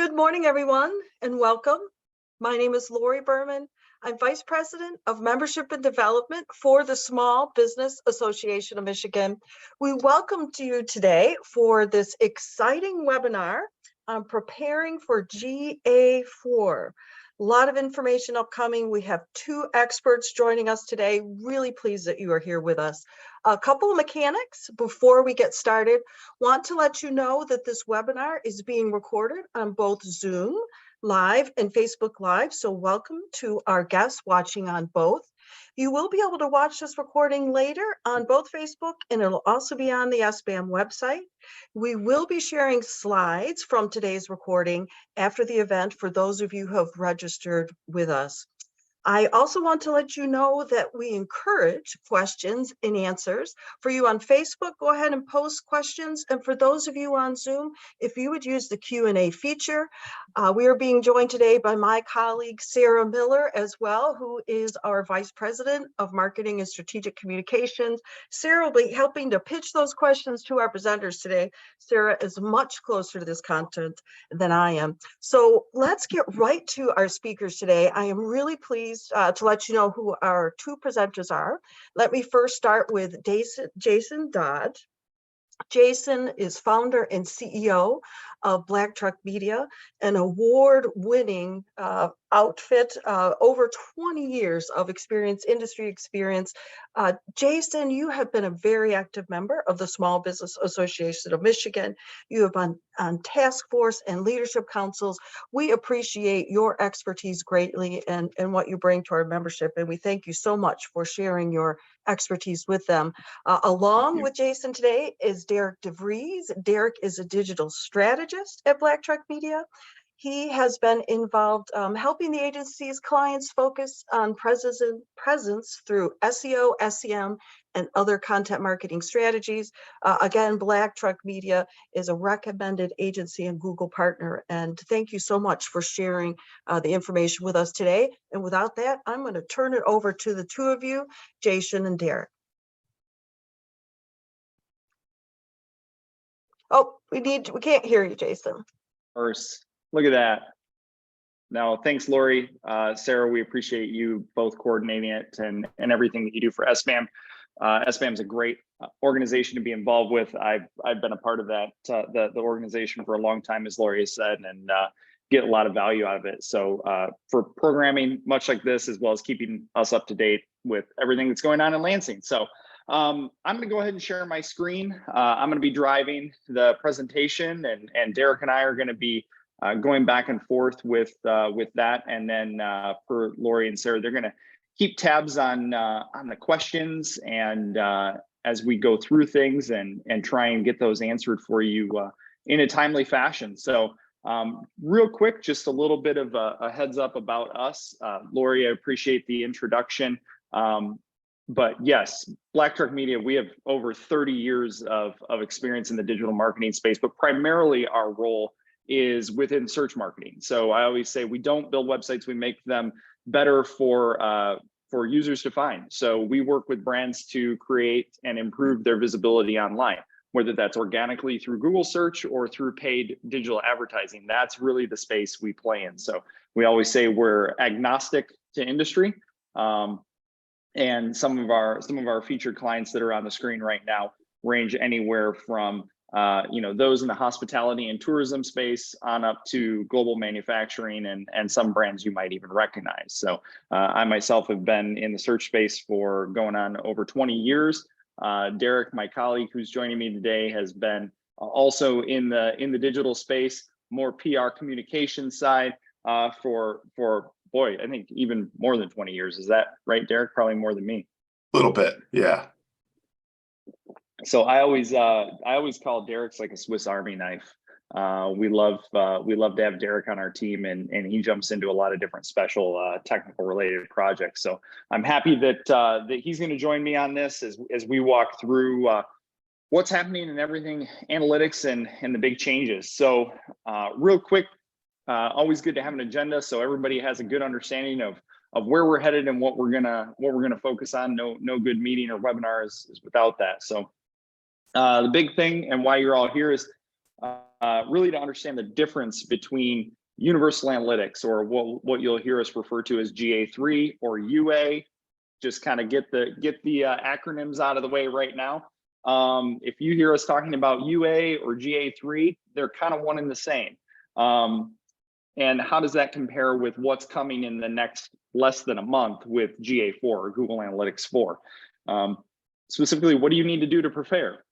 Good morning, everyone, and welcome. My name is Lori Berman. I'm Vice President of Membership and Development for the Small Business Association of Michigan. We welcome you today for this exciting webinar on preparing for GA4. A lot of information upcoming. We have two experts joining us today. Really pleased that you are here with us. A couple of mechanics before we get started. Want to let you know that this webinar is being recorded on both Zoom Live and Facebook Live. So welcome to our guests watching on both. You will be able to watch this recording later on both Facebook, and it'll also be on the SBAM website. We will be sharing slides from today's recording after the event for those of you who have registered with us. I also want to let you know that we encourage questions and answers. For you on Facebook, go ahead and post questions. And for those of you on Zoom, if you would use the Q&A feature. We are being joined today by my colleague, Sarah Miller, as well, who is our Vice President of Marketing and Strategic Communications. Sarah will be helping to pitch those questions to our presenters today. Sarah is much closer to this content than I am. So let's get right to our speakers today. I am really pleased to let you know who our two presenters are. Let me first start with Jason Dodd. Jason is founder and CEO of BlackTruck Media, an award-winning outfit, over 20 years of experience, industry experience. Jason, you have been a very active member of the Small Business Association of Michigan. You have been on task force and leadership councils. We appreciate your expertise greatly and what you bring to our membership, and we thank you so much for sharing your expertise with them. Along with Jason today is Derek DeVries. Derek is a digital strategist at BlackTruck Media. He has been involved helping the agency's clients focus on presence through SEO, SEM, and other content marketing strategies. Again, BlackTruck Media is a recommended agency and Google partner. And thank you so much for sharing the information with us today. And without that, I'm going to turn it over to the two of you, Jason and Derek. Oh, we can't hear you, Jason. First, look at that. Now, thanks, Lori. Sarah, we appreciate you both coordinating it and everything that you do for SBAM. SBAM is a great organization to be involved with. I've been a part of that the organization for a long time, as Lori has said, and get a lot of value out of it. So for programming much like this, as well as keeping us up to date with everything that's going on in Lansing. So I'm going to go ahead and share my screen. I'm going to be driving the presentation, and Derek and I are going to be going back and forth with that. And then for Lori and Sarah, they're going to keep tabs on the questions and as we go through things and try and get those answered for you in a timely fashion. So real quick, just a little bit of a heads up about us. Lori, I appreciate the introduction. But yes, BlackTruck Media, we have over 30 years of experience in the digital marketing space, but primarily our role is within search marketing. So I always say we don't build websites, we make them better for users to find. So we work with brands to create and improve their visibility online, whether that's organically through Google search or through paid digital advertising. That's really the space we play in. So we always say we're agnostic to industry. And some of our featured clients that are on the screen right now range anywhere from those in the hospitality and tourism space on up to global manufacturing and some brands you might even recognize. So I myself have been in the search space for going on over 20 years. Derek, my colleague who's joining me today, has been also in the digital space, more PR communication side for boy, I think even more than 20 years. Is that right, Derek? Probably more than me. A little bit, yeah. So I always call Derek's like a Swiss Army knife. We love to have Derek on our team, and he jumps into a lot of different special technical related projects. So I'm happy that he's going to join me on this as we walk through what's happening and everything analytics and the big changes. So real quick. Always good to have an agenda so everybody has a good understanding of where we're headed and what we're gonna focus on. No good meeting or webinar is without that. So the big thing and why you're all here is really to understand the difference between universal analytics, or what you'll hear us refer to as GA3 or UA. Just kind of get the acronyms out of the way right now. If you hear us talking about UA or GA3, they're kind of one and the same. And how does that compare with what's coming in the next less than a month with GA4 or Google Analytics 4? Specifically, what do you need to do to prepare?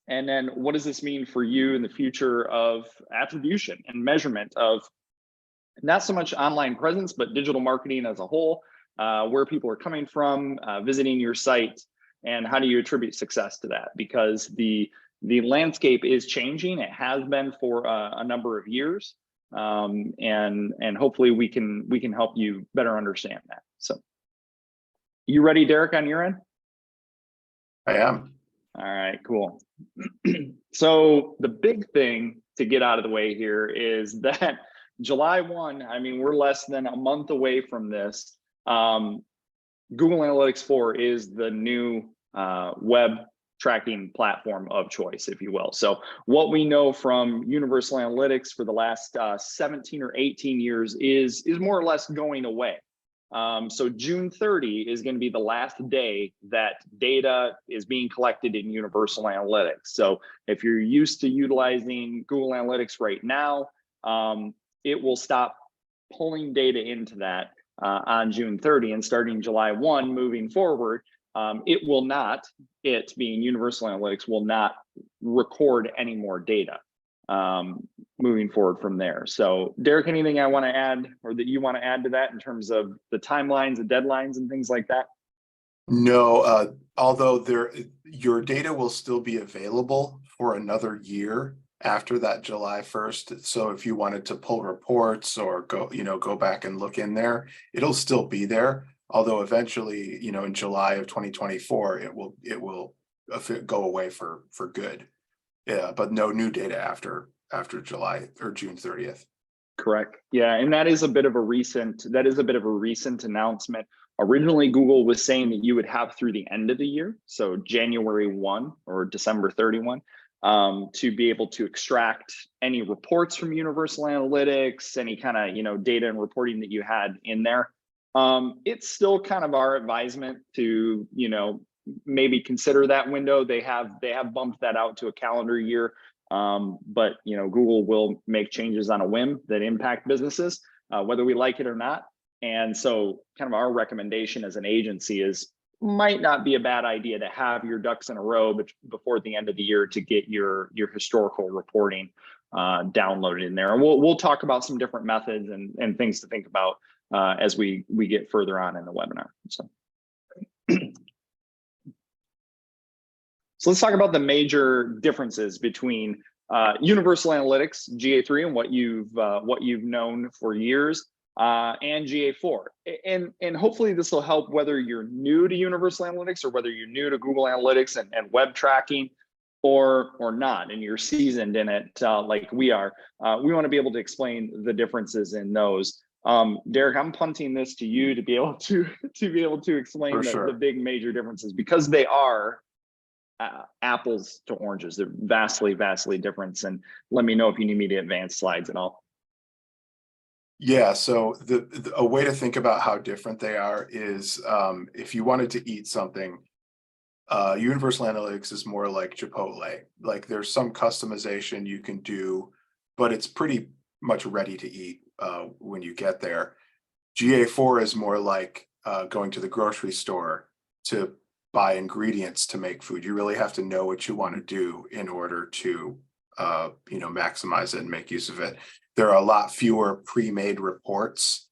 And then what does this mean for you in the future of attribution and measurement of not so much online presence, but digital marketing as a whole, where people are coming from, visiting your site, and how do you attribute success to that? Because the landscape is changing. It has been for a number of years, and hopefully we can help you better understand that. So, you ready, Derek, on your end? I am. All right, cool. So the big thing to get out of the way here is that July 1, I mean, we're less than a month away from this. Google Analytics 4 is the new web tracking platform of choice, if you will. So what we know from Universal Analytics for the last 17 or 18 years is more or less going away. So June 30 is going to be the last day that data is being collected in Universal Analytics. So if you're used to utilizing Google Analytics right now, it will stop pulling data into that on June 30, and starting July 1 moving forward, it being Universal Analytics will not record any more data moving forward from there. So Derek, anything I want to add or that you want to add to that in terms of the timelines, the deadlines, and things like that? No, although your data will still be available for another year after that July 1st. So if you wanted to pull reports or go back and look in there, it'll still be there. Although eventually, in July of 2024, it will go away for good. Yeah, but no new data after July or June 30th. Correct. Yeah, and that is a bit of a recent announcement. Originally, Google was saying that you would have through the end of the year, so January 1 or December 31, to be able to extract any reports from Universal Analytics, any kind of data and reporting that you had in there. It's still kind of our advisement to maybe consider that window. They have bumped that out to a calendar year, but Google will make changes on a whim that impact businesses, whether we like it or not. And so kind of our recommendation as an agency is might not be a bad idea to have your ducks in a row before the end of the year to get your historical reporting downloaded in there. And we'll talk about some different methods and things to think about as we get further on in the webinar. So let's talk about the major differences between Universal Analytics GA3 and what you've known for years, and GA4. And hopefully this will help whether you're new to Universal Analytics or whether you're new to Google Analytics and web tracking, or not, and you're seasoned in it like we are. We want to be able to explain the differences in those. Derek, I'm punting this to you to be able to explain the big major differences, because they are apples to oranges. They're vastly different. And let me know if you need me to advance slides at all. Yeah, so a way to think about how different they are is if you wanted to eat something, Universal Analytics is more like Chipotle. Like there's some customization you can do, but it's pretty much ready to eat when you get there. GA4 is more like going to the grocery store to buy ingredients to make food. You really have to know what you want to do in order to maximize it and make use of it. There are a lot fewer pre-made reports.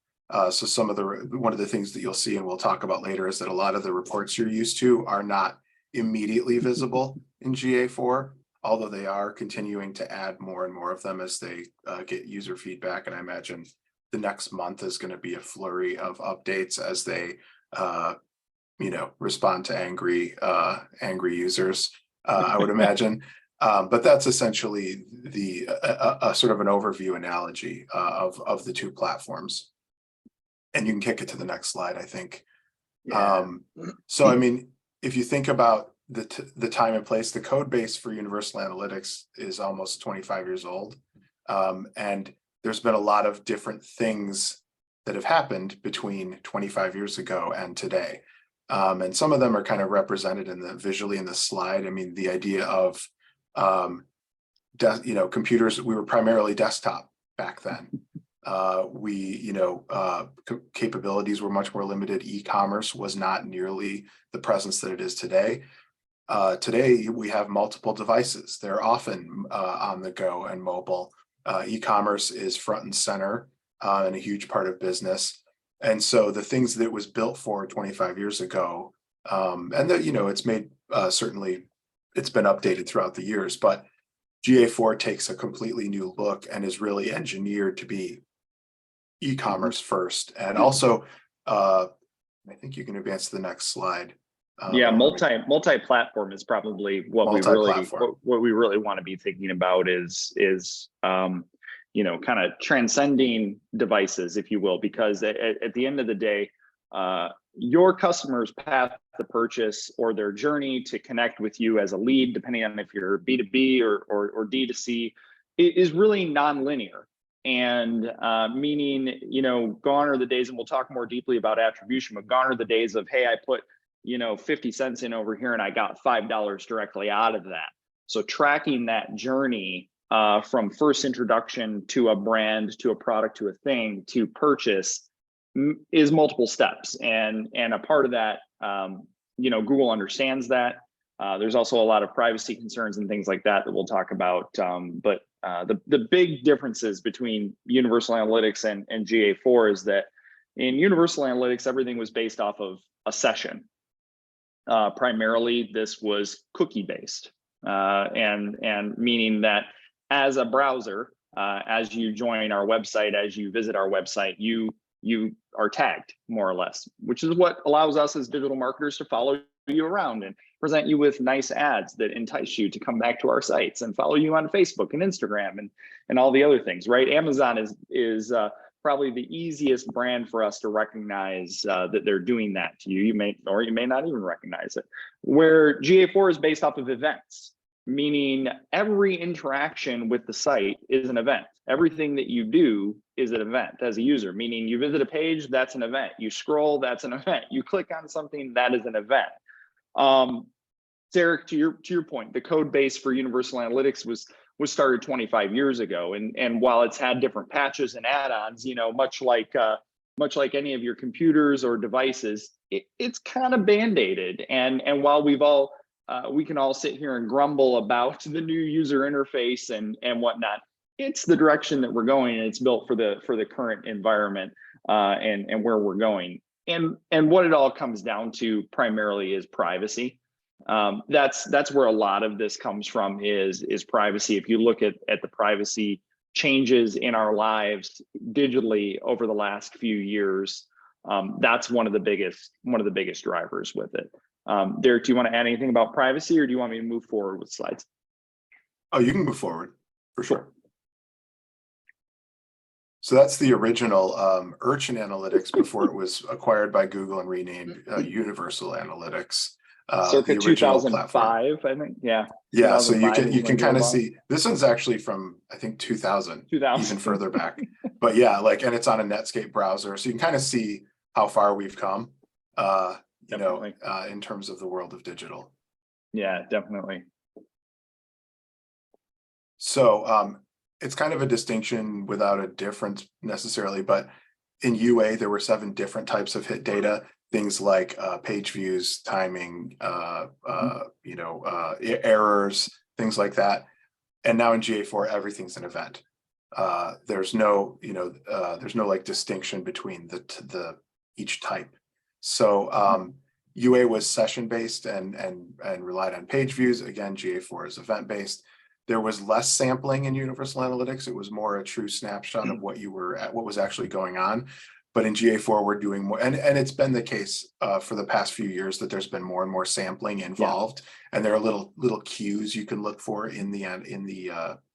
So one of the things that you'll see, and we'll talk about later, is that a lot of the reports you're used to are not immediately visible in GA4, although they are continuing to add more and more of them as they get user feedback. And I imagine the next month is going to be a flurry of updates as they respond to angry users, I would imagine. But that's essentially a sort of an overview analogy of the two platforms. And you can kick it to the next slide, I think. Yeah. So, I mean, if you think about the time and place. The code base for Universal Analytics is almost 25 years old. And there's been a lot of different things that have happened between 25 years ago and today. And some of them are kind of represented visually in the slide. I mean, the idea of, computers, we were primarily desktop back then. Capabilities were much more limited. E-commerce was not nearly the presence that it is today. Today, we have multiple devices. They're often on the go and mobile. E-commerce is front and center and a huge part of business. And so the things that it was built for 25 years ago, and that, it's made, certainly it's been updated throughout the years, but GA4 takes a completely new look and is really engineered to be e-commerce first. And also, I think you can advance to the next slide. Yeah, multi-platform is probably what we really want to be thinking about is kind of transcending devices, if you will, because at the end of the day, your customer's path to purchase or their journey to connect with you as a lead, depending on if you're B2B or D2C, is really non-linear. And meaning, gone are the days, and we'll talk more deeply about attribution, but gone are the days of, hey, I put 50 cents in over here and I got $5 directly out of that. So tracking that journey from first introduction to a brand, to a product, to a thing, to purchase is multiple steps. And a part of that, Google understands that. There's also a lot of privacy concerns and things like that we'll talk about. But the big differences between Universal Analytics and GA4 is that in Universal Analytics, everything was based off of a session. Primarily, this was cookie based, and meaning that as a browser, as you join our website, as you visit our website, you are tagged more or less, which is what allows us as digital marketers to follow you around and present you with nice ads that entice you to come back to our sites and follow you on Facebook and Instagram and all the other things, right? Amazon is probably the easiest brand for us to recognize that they're doing that to you. You may not even recognize it. Where GA4 is based off of events, meaning every interaction with the site is an event. Everything that you do is an event as a user, meaning you visit a page, that's an event. You scroll, that's an event. You click on something, that is an event. Derek, to your point, the code base for Universal Analytics was started 25 years ago, and while it's had different patches and add-ons, much like any of your computers or devices, it's kind of band-aided. And while we can all sit here and grumble about the new user interface and whatnot, it's the direction that we're going, and it's built for the current environment and where we're going. And what it all comes down to primarily is privacy. That's where a lot of this comes from is privacy. If you look at the privacy changes in our lives digitally over the last few years, that's one of the biggest drivers with it. Derek, do you want to add anything about privacy, or do you want me to move forward with slides? Oh, you can move forward for sure. So that's the original Urchin Analytics before it was acquired by Google and renamed Universal Analytics. Circa 2005, I think. Yeah. Yeah. So you can kind of see this one's actually from, I think, 2000, even further back. But yeah, and it's on a Netscape browser, so you can kind of see how far we've come. In terms of the world of digital. Yeah, definitely. So it's kind of a distinction without a difference necessarily, but in UA, there were 7 different types of hit data, things like page views, timing, errors, things like that. And now in GA4, everything's an event. There's no distinction between the each type. So UA was session based and relied on page views. Again, GA4 is event based. There was less sampling in Universal Analytics. It was more a true snapshot of what was actually going on. But in GA4, we're doing more, and it's been the case for the past few years that there's been more and more sampling involved, and there are little cues you can look for in the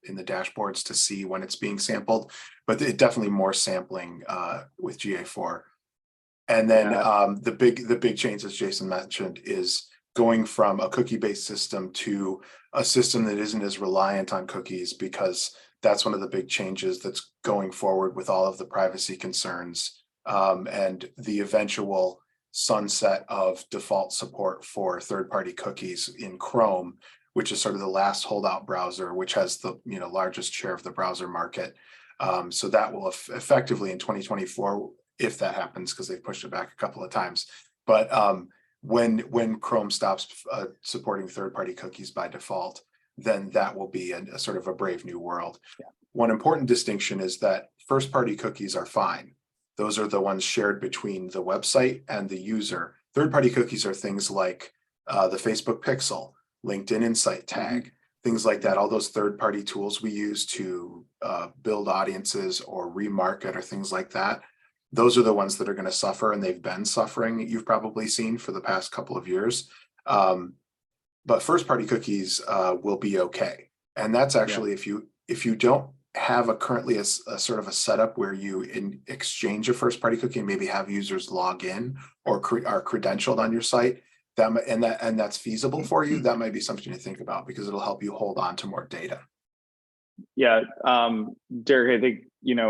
dashboards to see when it's being sampled. But it definitely more sampling with GA4. And then the big change, as Jason mentioned, is going from a cookie-based system to a system that isn't as reliant on cookies, because that's one of the big changes that's going forward with all of the privacy concerns, and the eventual sunset of default support for third-party cookies in Chrome, which is sort of the last holdout browser, which has the largest share of the browser market. So that will effectively in 2024, if that happens, because they've pushed it back a couple of times. But when Chrome stops supporting third-party cookies by default, then that will be a sort of a brave new world. Yeah. One important distinction is that first-party cookies are fine. Those are the ones shared between the website and the user. Third-party cookies are things like the Facebook Pixel, LinkedIn Insight tag, things like that. All those third-party tools we use to build audiences or remarket or things like that. Those are the ones that are going to suffer, and they've been suffering. You've probably seen for the past couple of years. But first-party cookies will be okay, and that's actually if you don't have currently a sort of a setup where you exchange a first-party cookie and maybe have users log in or are credentialed on your site, and that's feasible for you, that might be something to think about, because it'll help you hold on to more data. Yeah, Derek, I think,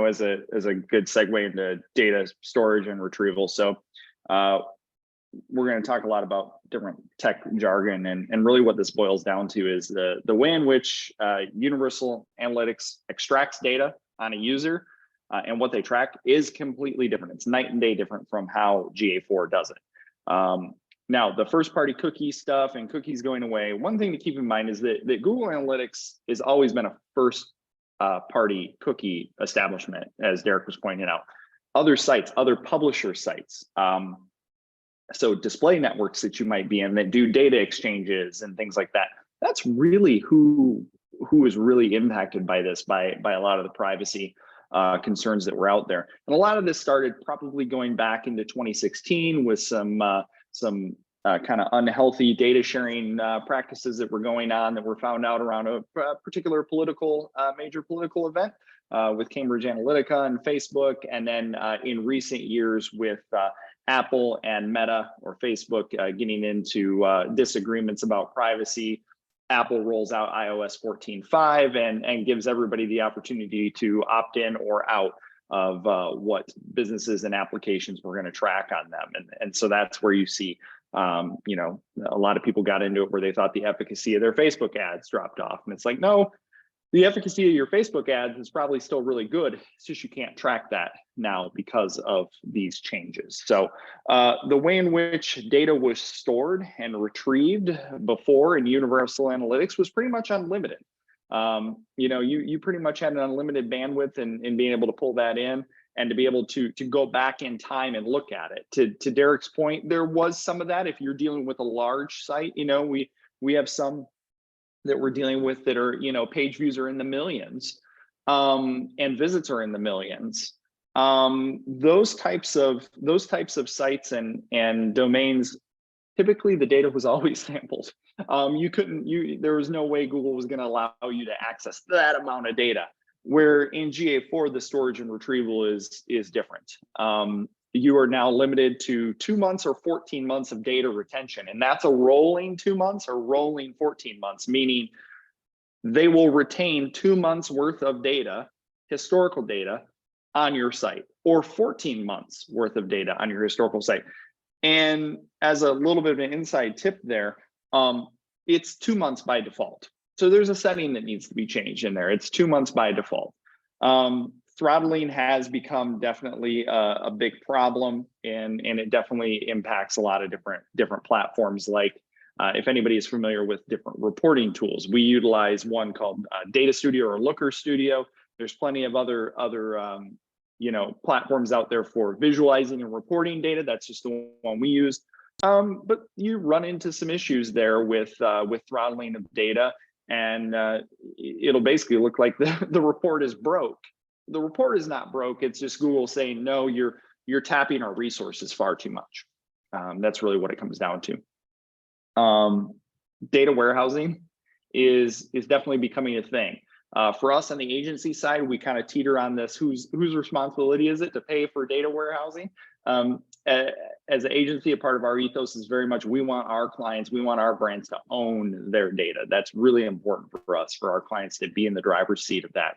as a good segue into data storage and retrieval. So we're going to talk a lot about different tech jargon, and really what this boils down to is the way in which Universal Analytics extracts data on a user and what they track is completely different. It's night and day different from how GA4 does it. Now, the first party cookie stuff and cookies going away, one thing to keep in mind is that Google Analytics has always been a first party cookie establishment, as Derek was pointing out. Other sites, other publisher sites, so display networks that you might be in that do data exchanges and things like that, that's really who is really impacted by this, by a lot of the privacy concerns that were out there. And a lot of this started probably going back into 2016 with some kind of unhealthy data sharing practices that were going on, that were found out around a particular major political event with Cambridge Analytica and Facebook. And then in recent years with Apple and Meta, or Facebook, getting into disagreements about privacy. Apple rolls out iOS 14.5 and gives everybody the opportunity to opt in or out of what businesses and applications were going to track on them. And so that's where you see, a lot of people got into it where they thought the efficacy of their Facebook ads dropped off. And it's like, no, the efficacy of your Facebook ads is probably still really good. It's just you can't track that now because of these changes. So the way in which data was stored and retrieved before in Universal Analytics was pretty much unlimited. You pretty much had an unlimited bandwidth in being able to pull that in and to be able to go back in time and look at it. To Derek's point, there was some of that. If you're dealing with a large site, we have some that we're dealing with that are, page views are in the millions, and visits are in the millions. Those types of sites and domains, typically the data was always sampled. There was no way Google was going to allow you to access that amount of data. Where in GA4, the storage and retrieval is different. You are now limited to 2 months or 14 months of data retention. And that's a rolling 2 months or rolling 14 months, meaning they will retain 2 months worth of data, historical data, on your site, or 14 months worth of data on your historical site. And as a little bit of an inside tip there, it's 2 months by default. So there's a setting that needs to be changed in there. It's 2 months by default. Throttling has become definitely a big problem, and it definitely impacts a lot of different platforms. Like if anybody is familiar with different reporting tools, we utilize one called Data Studio or Looker Studio. There's plenty of other platforms out there for visualizing and reporting data. That's just the one we use. But you run into some issues there with throttling of data, and it'll basically look like the report is broke. The report is not broke. It's just Google saying, no, you're tapping our resources far too much. That's really what it comes down to. Data warehousing is definitely becoming a thing. For us on the agency side, we kind of teeter on this, whose responsibility is it to pay for data warehousing? as an agency, a part of our ethos is very much, we want our clients, we want our brands to own their data. That's really important for us, for our clients to be in the driver's seat of that.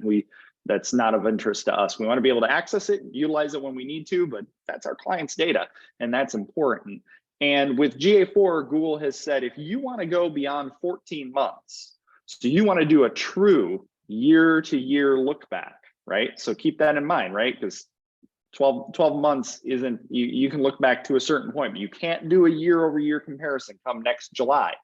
That's not of interest to us. We want to be able to access it, utilize it when we need to, but that's our clients' data, and that's important. And with GA4, Google has said, if you want to go beyond 14 months, so you want to do a true year-to-year look back, right? So keep that in mind, right? Because 12 months isn't, you can look back to a certain point, but you can't do a year-over-year comparison come next July.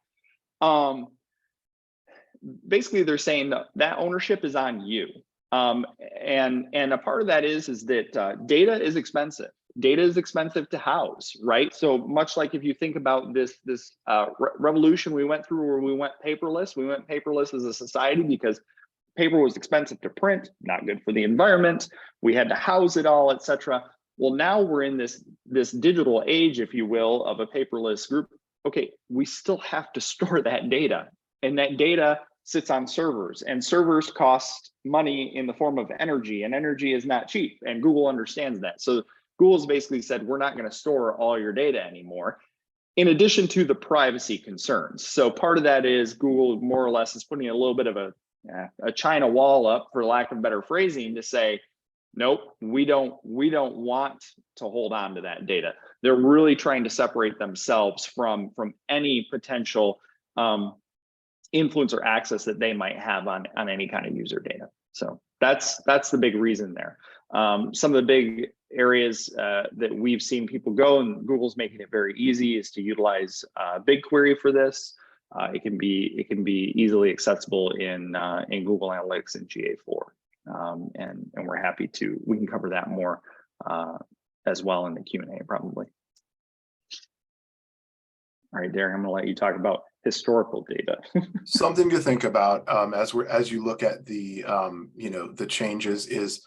Basically, they're saying that ownership is on you. And a part of that is that data is expensive. Data is expensive to house, right? So much like if you think about this revolution we went through where we went paperless as a society because paper was expensive to print, not good for the environment. We had to house it all, etc. Well, now we're in this digital age, if you will, of a paperless group. Okay, we still have to store that data, and that data sits on servers, and servers cost money in the form of energy, and energy is not cheap, and Google understands that. So Google's basically said, we're not going to store all your data anymore, in addition to the privacy concerns. So part of that is Google more or less is putting a little bit of a China wall up, for lack of better phrasing, to say, nope, we don't want to hold on to that data. They're really trying to separate themselves from any potential influence or access that they might have on any kind of user data. So that's the big reason there. Some of the big areas that we've seen people go, and Google's making it very easy, is to utilize BigQuery for this. It can be easily accessible in Google Analytics and GA4, and we're happy we can cover that more as well in the Q&A probably. All right, Derek, I'm going to let you talk about historical data. Something to think about as you look at the the changes is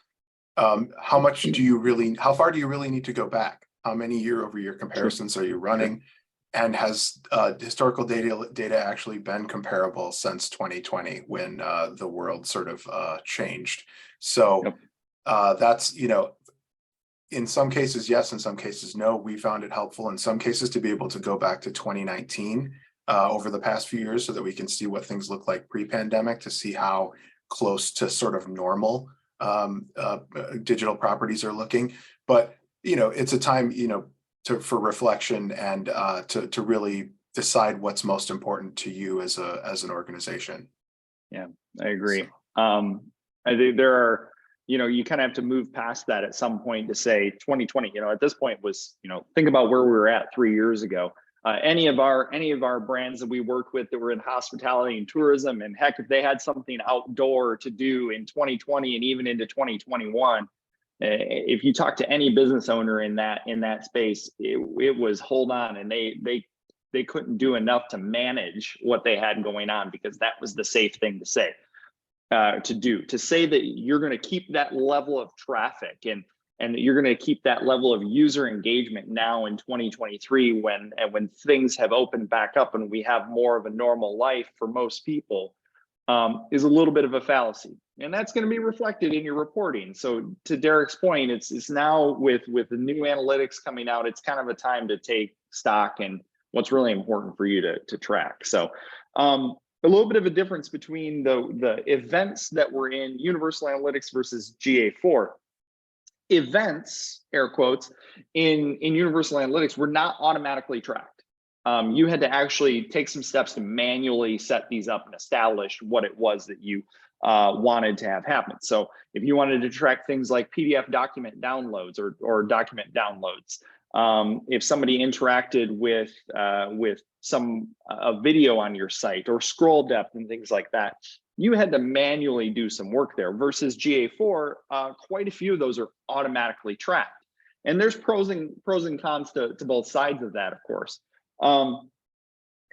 how far do you really need to go back? How many year-over-year comparisons are you running? And has historical data actually been comparable since 2020 when the world sort of changed? So that's, in some cases, yes, in some cases, no. We found it helpful in some cases to be able to go back to 2019 over the past few years so that we can see what things look like pre-pandemic, to see how close to sort of normal digital properties are looking. But, it's a time, for reflection and to really decide what's most important to you as an organization. Yeah, I agree. I think there are, you kind of have to move past that at some point to say 2020, at this point was, think about where we were at 3 years ago. Any of our brands that we worked with that were in hospitality and tourism, and heck, if they had something outdoor to do in 2020 and even into 2021, if you talk to any business owner in that space, it was hold on, and they couldn't do enough to manage what they had going on, because that was the safe thing to say, to say that you're going to keep that level of traffic and you're going to keep that level of user engagement now in 2023 when things have opened back up and we have more of a normal life for most people, is a little bit of a fallacy. And that's going to be reflected in your reporting. So to Derek's point, it's now with the new analytics coming out, it's kind of a time to take stock and what's really important for you to track. So a little bit of a difference between the events that were in Universal Analytics versus GA4. Events, air quotes, in Universal Analytics were not automatically tracked. You had to actually take some steps to manually set these up and establish what it was that you wanted to have happen. So if you wanted to track things like PDF document downloads or document downloads, if somebody interacted with a video on your site or scroll depth and things like that, you had to manually do some work there. Versus GA4, quite a few of those are automatically tracked. And there's pros and cons to both sides of that, of course.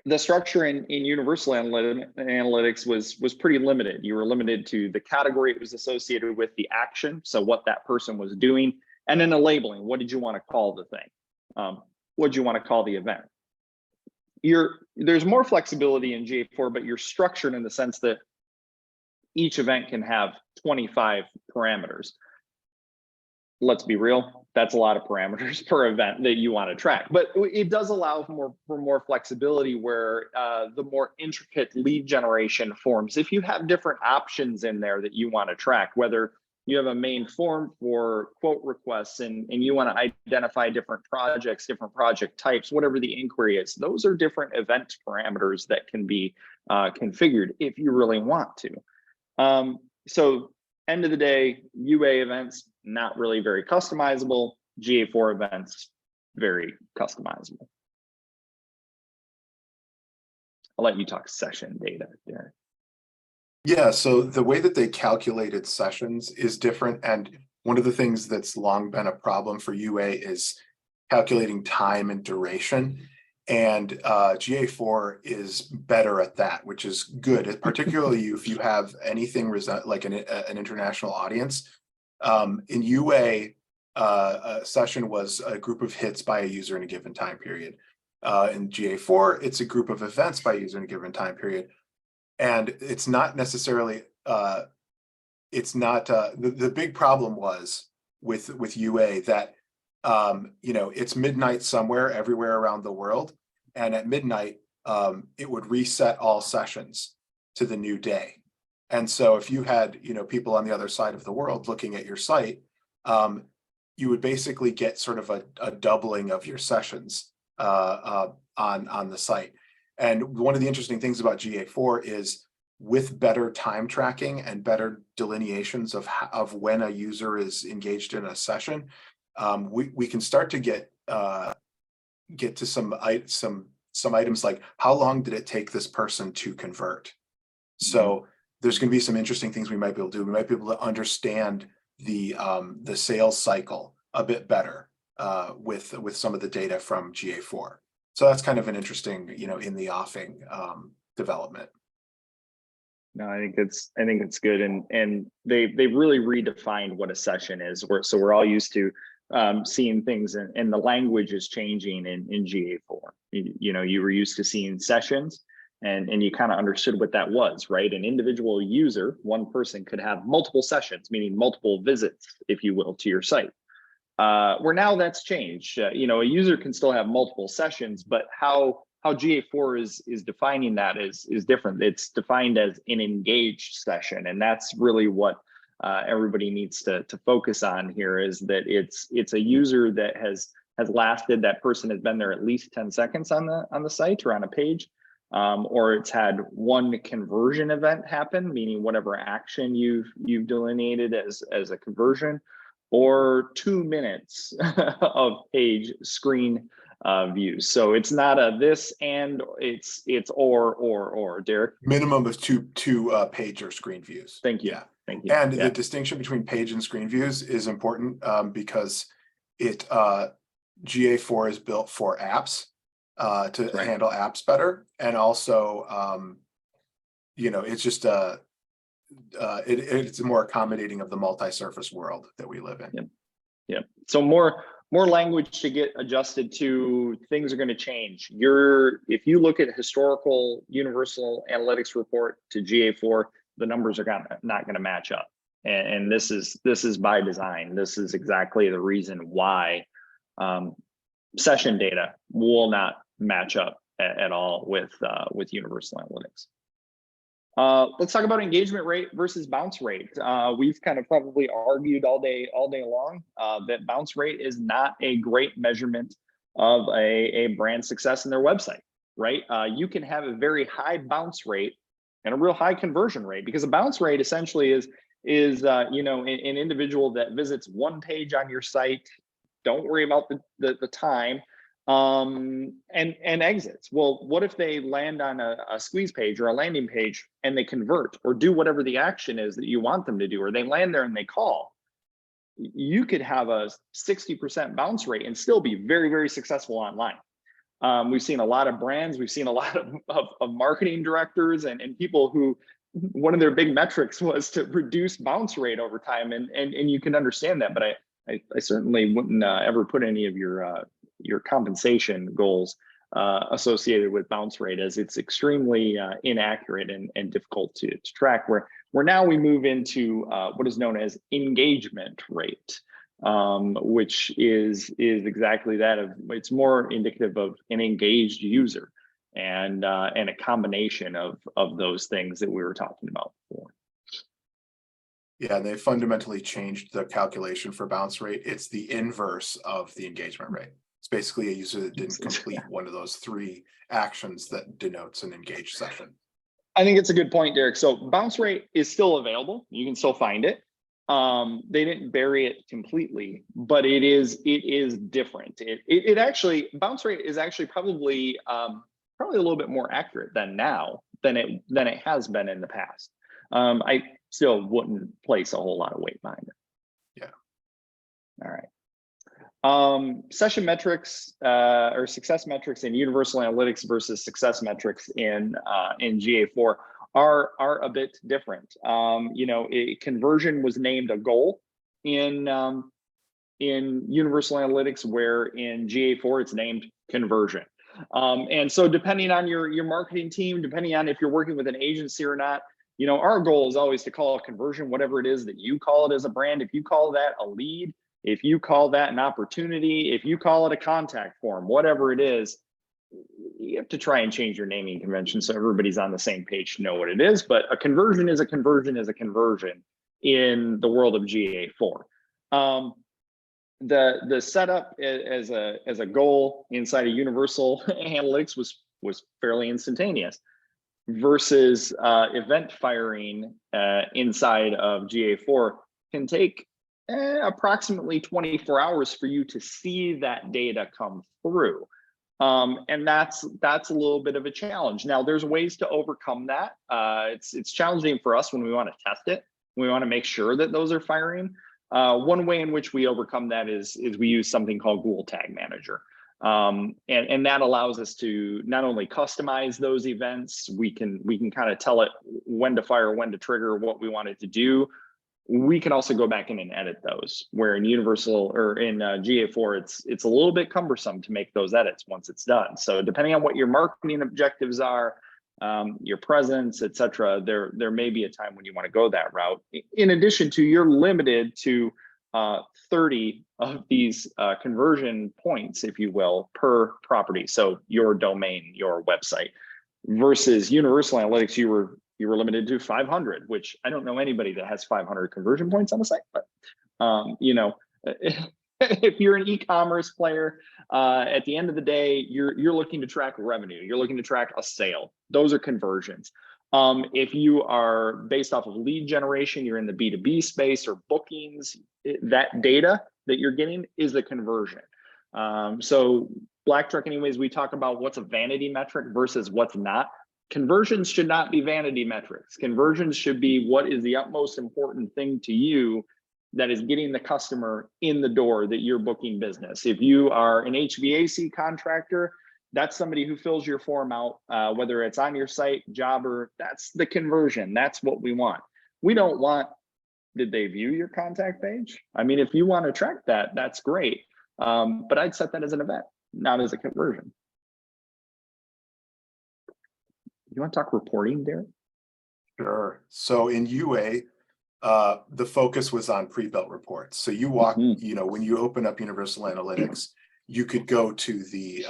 The structure in Universal Analytics was pretty limited. You were limited to the category it was associated with, the action, so what that person was doing, and then the labeling. What did you want to call the thing? What did you want to call the event? There's more flexibility in GA4, but you're structured in the sense that each event can have 25 parameters. let's be real, that's a lot of parameters per event that you want to track. But it does allow for more flexibility where the more intricate lead generation forms, if you have different options in there that you want to track, whether you have a main form for quote requests and you want to identify different projects, different project types, whatever the inquiry is, those are different event parameters that can be configured if you really want to. So end of the day, UA events, not really very customizable. GA4 events, very customizable. I'll let you talk session data there. Yeah, so the way that they calculated sessions is different. And one of the things that's long been a problem for UA is calculating time and duration. And GA4 is better at that, which is good, particularly if you have anything like an international audience. In UA, a session was a group of hits by a user in a given time period. In GA4, it's a group of events by a user in a given time period. And it's not necessarily, the big problem was with UA that, it's midnight somewhere, everywhere around the world. And at midnight, it would reset all sessions to the new day. And so if you had, people on the other side of the world looking at your site, you would basically get sort of a doubling of your sessions on the site. And one of the interesting things about GA4 is with better time tracking and better delineations of when a user is engaged in a session, we can start to get to some items like how long did it take this person to convert? So there's going to be some interesting things we might be able to do. We might be able to understand the sales cycle a bit better with some of the data from GA4. So that's kind of an interesting, in the offing development. No, I think it's good, and they've really redefined what a session is. So we're all used to seeing things, and the language is changing in GA4. You were used to seeing sessions, and you kind of understood what that was, right? An individual user, one person could have multiple sessions, meaning multiple visits, if you will, to your site. Where now that's changed. A user can still have multiple sessions, but how GA4 is defining that is different. It's defined as an engaged session, and that's really what everybody needs to focus on here. Is that it's a user that has lasted. That person has been there at least 10 seconds on the site or on a page, or it's had one conversion event happen, meaning whatever action you've delineated as a conversion, or 2 minutes of page screen views. So it's not a this and it's or Derek. Minimum of two page or screen views. Thank you. Yeah. Thank you. And the distinction between page and screen views is important because GA4 is built for apps to handle apps better, and also it's just it's more accommodating of the multi-surface world that we live in. Yep. So more language to get adjusted to. Things are going to change. If you look at historical Universal Analytics report to GA4, the numbers are not going to match up. And this is by design. This is exactly the reason why session data will not match up at all with Universal Analytics. Let's talk about engagement rate versus bounce rate. We've kind of probably argued all day long that bounce rate is not a great measurement of a brand success in their website, right? You can have a very high bounce rate and a real high conversion rate, because a bounce rate essentially is an individual that visits one page on your site, don't worry about the time, and exits. Well, what if they land on a squeeze page or a landing page and they convert or do whatever the action is that you want them to do, or they land there and they call? You could have a 60% bounce rate and still be very, very successful online. We've seen a lot of brands, we've seen a lot of marketing directors and people who one of their big metrics was to reduce bounce rate over time, and you can understand that, but I certainly wouldn't ever put any of your compensation goals associated with bounce rate, as it's extremely inaccurate and difficult to track. Where now we move into what is known as engagement rate. which is exactly that. It's more indicative of an engaged user and a combination of those things that we were talking about before. Yeah, they fundamentally changed the calculation for bounce rate. It's the inverse of the engagement rate. It's basically a user that didn't complete one of those 3 actions that denotes an engaged session. I think it's a good point, Derek. So bounce rate is still available. You can still find it. They didn't bury it completely, but it is different. It actually, bounce rate is actually probably a little bit more accurate than it has been in the past. I still wouldn't place a whole lot of weight behind it. Yeah. All right. Session metrics or success metrics in Universal Analytics versus success metrics in GA4 are a bit different. Conversion was named a goal in Universal Analytics, where in GA4 it's named conversion. And so depending on your marketing team, depending on if you're working with an agency or not, our goal is always to call a conversion whatever it is that you call it as a brand. If you call that a lead, if you call that an opportunity, if you call it a contact form, whatever it is, you have to try and change your naming convention so everybody's on the same page to know what it is. But a conversion is a conversion is a conversion in the world of GA4. The setup as a goal inside of Universal Analytics was fairly instantaneous, versus event firing inside of GA4 can take approximately 24 hours for you to see that data come through. And that's a little bit of a challenge. Now, there's ways to overcome that. It's challenging for us when we want to test it. We want to make sure that those are firing. One way in which we overcome that is we use something called Google Tag Manager. And that allows us to not only customize those events, we can kind of tell it when to fire, when to trigger, what we want it to do. We can also go back in and edit those, where in Universal or in GA4, it's a little bit cumbersome to make those edits once it's done. So depending on what your marketing objectives are, your presence, et cetera, there may be a time when you want to go that route. In addition to, you're limited to 30 of these conversion points, if you will, per property. So your domain, your website, versus Universal Analytics, you were limited to 500, which I don't know anybody that has 500 conversion points on the site. But if you're an e-commerce player, at the end of the day, you're looking to track revenue. You're looking to track a sale. Those are conversions. If you are based off of lead generation, you're in the B2B space or bookings, that data that you're getting is a conversion. So BlackTruck, anyways, we talk about what's a vanity metric versus what's not. Conversions should not be vanity metrics. Conversions should be what is the utmost important thing to you that is getting the customer in the door that you're booking business. If you are an HVAC contractor, that's somebody who fills your form out, whether it's on your site, Jobber, that's the conversion. That's what we want. We don't want, did they view your contact page? I mean, if you want to track that, that's great. But I'd set that as an event, not as a conversion. You want to talk reporting, Derek? Sure. So in UA, the focus was on pre-built reports. So you walk, when you open up Universal Analytics, you could go to the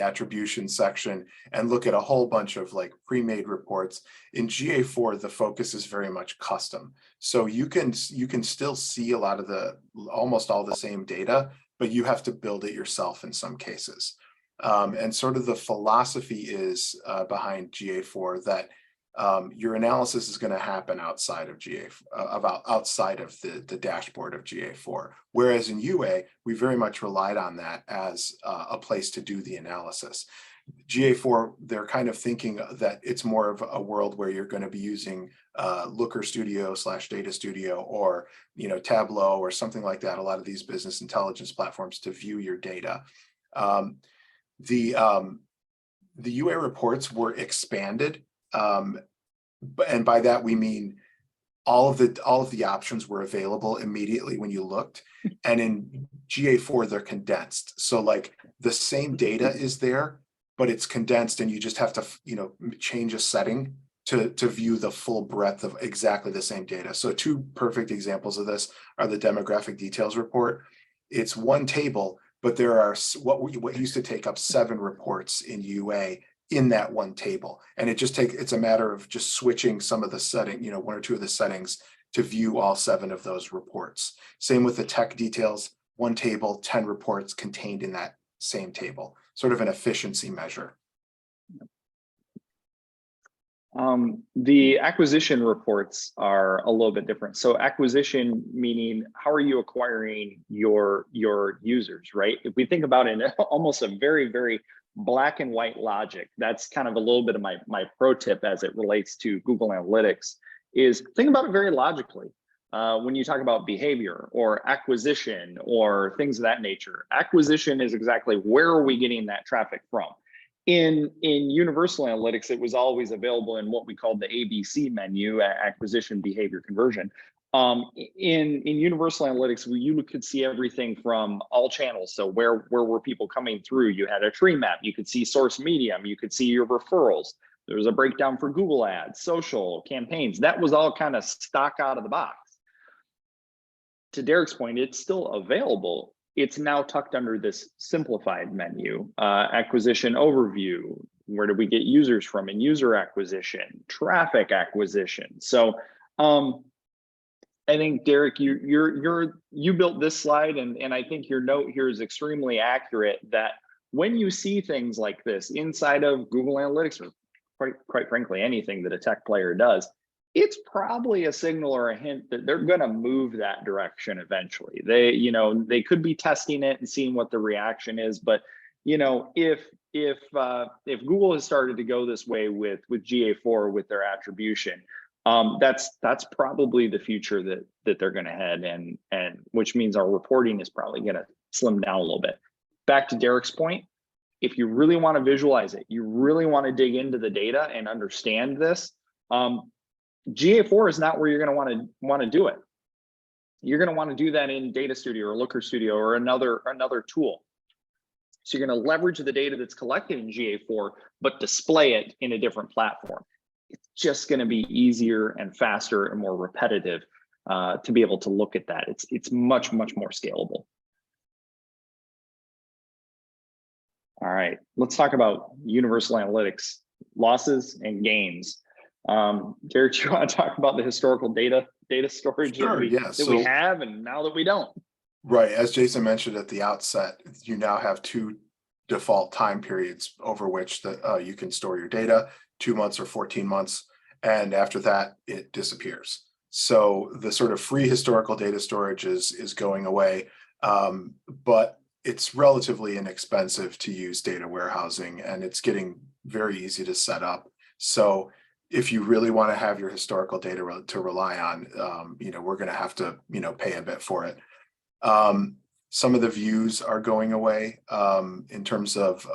attribution section and look at a whole bunch of like pre-made reports. In GA4, the focus is very much custom. So you can still see a lot of almost all the same data, but you have to build it yourself in some cases. And sort of the philosophy is behind GA4 that your analysis is going to happen outside of outside of the dashboard of GA4. Whereas in UA, we very much relied on that as a place to do the analysis. GA4, they're kind of thinking that it's more of a world where you're going to be using Looker Studio / Data Studio or Tableau or something like that. A lot of these business intelligence platforms to view your data. The UA reports were expanded. And by that we mean all of the options were available immediately when you looked, and in GA4 they're condensed. So like the same data is there, but it's condensed, and you just have to change a setting to view the full breadth of exactly the same data. So two perfect examples of this are the demographic details report. It's one table, but there are what used to take up 7 reports in UA in that one table. And it's a matter of just switching some of the setting, 1 or 2 of the settings to view all 7 of those reports. Same with the tech details, one table, 10 reports contained in that same table, sort of an efficiency measure. The acquisition reports are a little bit different. So acquisition meaning, how are you acquiring your users, right? If we think about it in almost a very, very black and white logic, that's kind of a little bit of my pro tip as it relates to Google Analytics, is think about it very logically. When you talk about behavior or acquisition or things of that nature, acquisition is exactly where are we getting that traffic from? In Universal Analytics, it was always available in what we called the ABC menu, acquisition, behavior, conversion. In Universal Analytics, you could see everything from all channels. So where were people coming through? You had a tree map. You could see source medium. You could see your referrals. There was a breakdown for Google ads, social, campaigns. That was all kind of stock out of the box. To Derek's point, it's still available. It's now tucked under this simplified menu, acquisition overview. Where do we get users from in user acquisition, traffic acquisition? So I think, Derek, you built this slide, and I think your note here is extremely accurate that when you see things like this inside of Google Analytics, or quite frankly, anything that a tech player does, it's probably a signal or a hint that they're going to move that direction eventually. They could be testing it and seeing what the reaction is, but if Google has started to go this way with GA4 with their attribution, that's probably the future that they're going to head, and which means our reporting is probably going to slim down a little bit. Back to Derek's point, if you really want to visualize it, you really want to dig into the data and understand this, GA4 is not where you're going to want to do it. You're going to want to do that in Data Studio or Looker Studio or another tool. So you're going to leverage the data that's collected in GA4, but display it in a different platform. It's just going to be easier and faster and more repetitive to be able to look at that. It's much, much more scalable. All right, let's talk about Universal Analytics, losses and gains. Derek, do you want to talk about the historical data storage Sure, that we have and now that we don't? Right, as Jason mentioned at the outset, you now have 2 default time periods over which you can store your data, 2 months or 14 months, and after that it disappears. So the sort of free historical data storage is going away, but it's relatively inexpensive to use data warehousing, and it's getting very easy to set up. So if you really want to have your historical data to rely on, we're going to have to, pay a bit for it. Some of the views are going away in terms of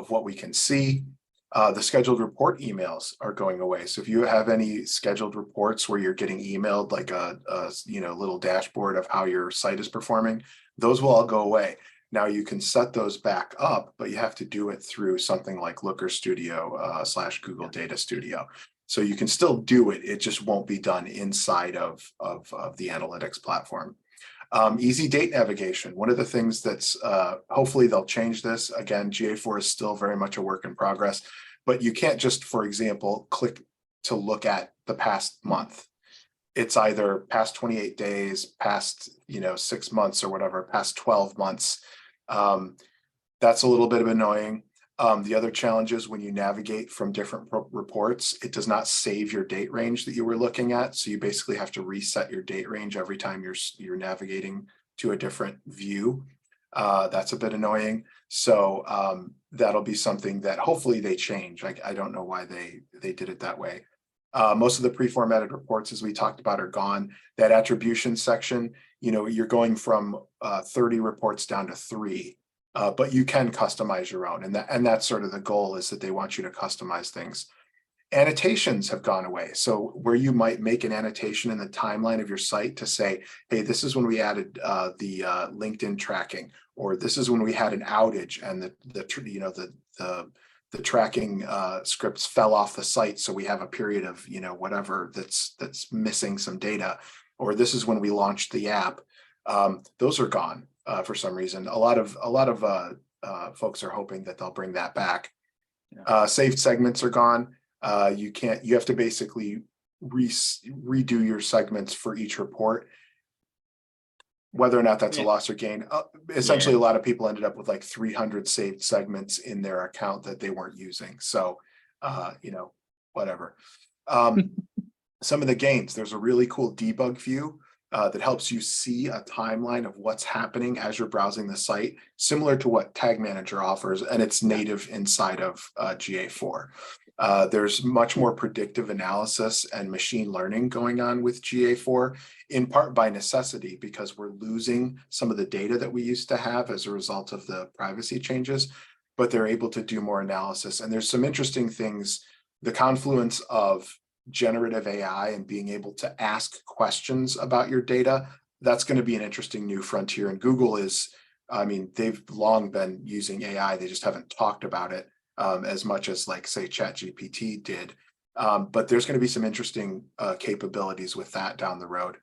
what we can see. The scheduled report emails are going away. So if you have any scheduled reports where you're getting emailed like a little dashboard of how your site is performing, those will all go away. Now you can set those back up, but you have to do it through something like Looker Studio / Google Data Studio. So you can still do it. It just won't be done inside of the analytics platform. Easy date navigation. One of the things that's hopefully they'll change this. Again, GA4 is still very much a work in progress, but you can't just, for example, click to look at the past month. It's either past 28 days, past 6 months or whatever, past 12 months. That's a little bit of annoying. The other challenge is when you navigate from different reports, it does not save your date range that you were looking at. So you basically have to reset your date range every time you're navigating to a different view. That's a bit annoying. So that'll be something that hopefully they change. I don't know why they did it that way. Most of the pre-formatted reports, as we talked about, are gone. That attribution section, you're going from 30 reports down to 3. But you can customize your own, and that's sort of the goal, is that they want you to customize things. Annotations have gone away. So where you might make an annotation in the timeline of your site to say, hey, this is when we added the LinkedIn tracking, or this is when we had an outage and the the tracking scripts fell off the site, so we have a period of, whatever that's missing some data, or this is when we launched the app. Those are gone for some reason. A lot of folks are hoping that they'll bring that back. Saved segments are gone. You have to basically redo your segments for each report. Whether or not that's a loss or gain, essentially a lot of people ended up with like 300 saved segments in their account that they weren't using. So, whatever. Some of the gains, there's a really cool debug view that helps you see a timeline of what's happening as you're browsing the site, similar to what Tag Manager offers, and it's native inside of GA4. There's much more predictive analysis and machine learning going on with GA4, in part by necessity, because we're losing some of the data that we used to have as a result of the privacy changes, but they're able to do more analysis. And there's some interesting things, the confluence of generative AI and being able to ask questions about your data, that's going to be an interesting new frontier. And Google is, they've long been using AI, they just haven't talked about it as much as, like, say, ChatGPT did. But there's going to be some interesting capabilities with that down the road.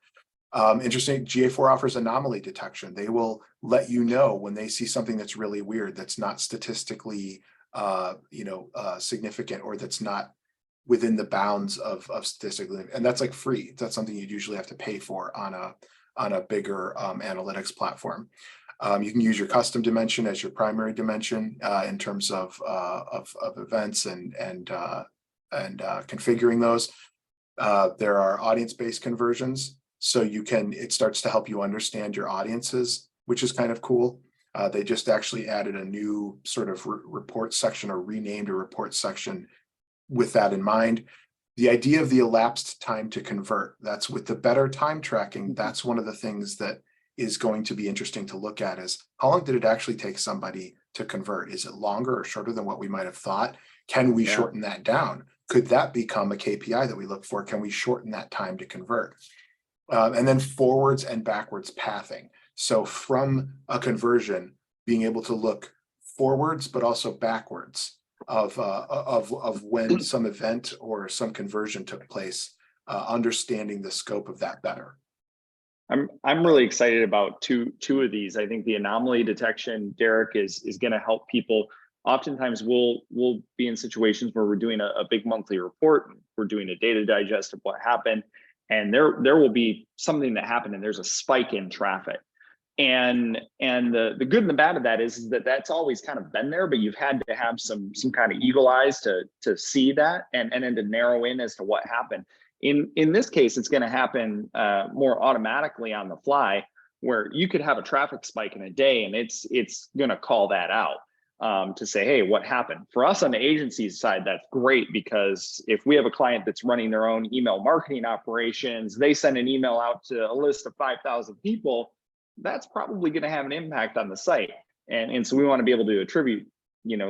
Interesting, GA4 offers anomaly detection. They will let you know when they see something that's really weird, that's not statistically significant, or that's not within the bounds of statistically, and that's like free. That's something you'd usually have to pay for on a bigger analytics platform. You can use your custom dimension as your primary dimension in terms of events and configuring those. There are audience-based conversions, so it starts to help you understand your audiences, which is kind of cool. They just actually added a new sort of report section, or renamed a report section with that in mind. The idea of the elapsed time to convert, that's with the better time tracking, that's one of the things that is going to be interesting to look at, is how long did it actually take somebody to convert? Is it longer or shorter than what we might have thought? Can we shorten that down? Could that become a KPI that we look for? Can we shorten that time to convert? And then forwards and backwards pathing. So from a conversion, being able to look forwards, but also backwards of when some event or some conversion took place, understanding the scope of that better. I'm really excited about two of these. I think the anomaly detection, Derek, is going to help people. Oftentimes we'll be in situations where we're doing a big monthly report, we're doing a data digest of what happened, and there will be something that happened and there's a spike in traffic. And the good and the bad of that is that that's always kind of been there, but you've had to have some kind of eagle eyes to see that and then to narrow in as to what happened. In this case, it's going to happen more automatically on the fly, where you could have a traffic spike in a day and it's going to call that out to say, hey, what happened? For us on the agency side, that's great, because if we have a client that's running their own email marketing operations, they send an email out to a list of 5,000 people, that's probably going to have an impact on the site. And so we want to be able to attribute,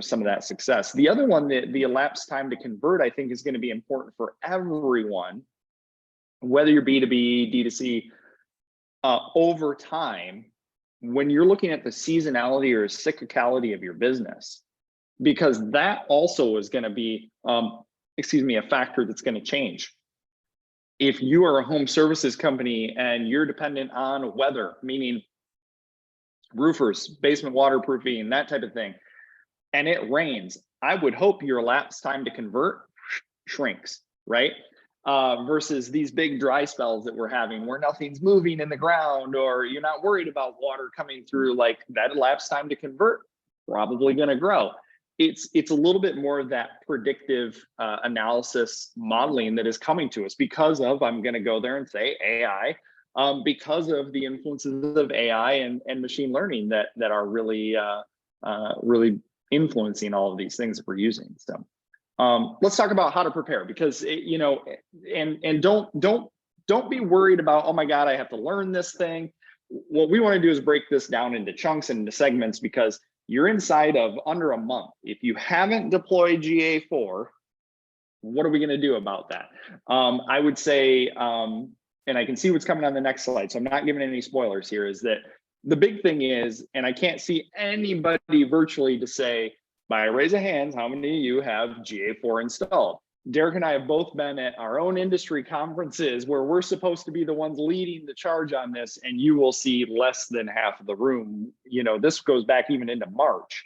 some of that success. The other one, the elapsed time to convert, I think is going to be important for everyone, whether you're B2B, D2C, over time, when you're looking at the seasonality or cyclicality of your business, because that also is going to be, a factor that's going to change. If you are a home services company and you're dependent on weather, meaning roofers, basement waterproofing, that type of thing, and it rains, I would hope your elapsed time to convert shrinks, right? Versus these big dry spells that we're having where nothing's moving in the ground, or you're not worried about water coming through, like that elapsed time to convert, probably going to grow. It's a little bit more of that predictive analysis modeling that is coming to us because of, I'm going to go there and say AI, because of the influences of AI and machine learning that are really influencing all of these things that we're using. So let's talk about how to prepare, because and don't be worried about, oh my God, I have to learn this thing. What we want to do is break this down into chunks and into segments, because you're inside of under a month. If you haven't deployed GA4, what are we going to do about that? I would say, and I can see what's coming on the next slide, so I'm not giving any spoilers here, is that the big thing is, and I can't see anybody virtually to say, by a raise of hands, how many of you have GA4 installed? Derek and I have both been at our own industry conferences where we're supposed to be the ones leading the charge on this, and you will see less than half of the room. This goes back even into March.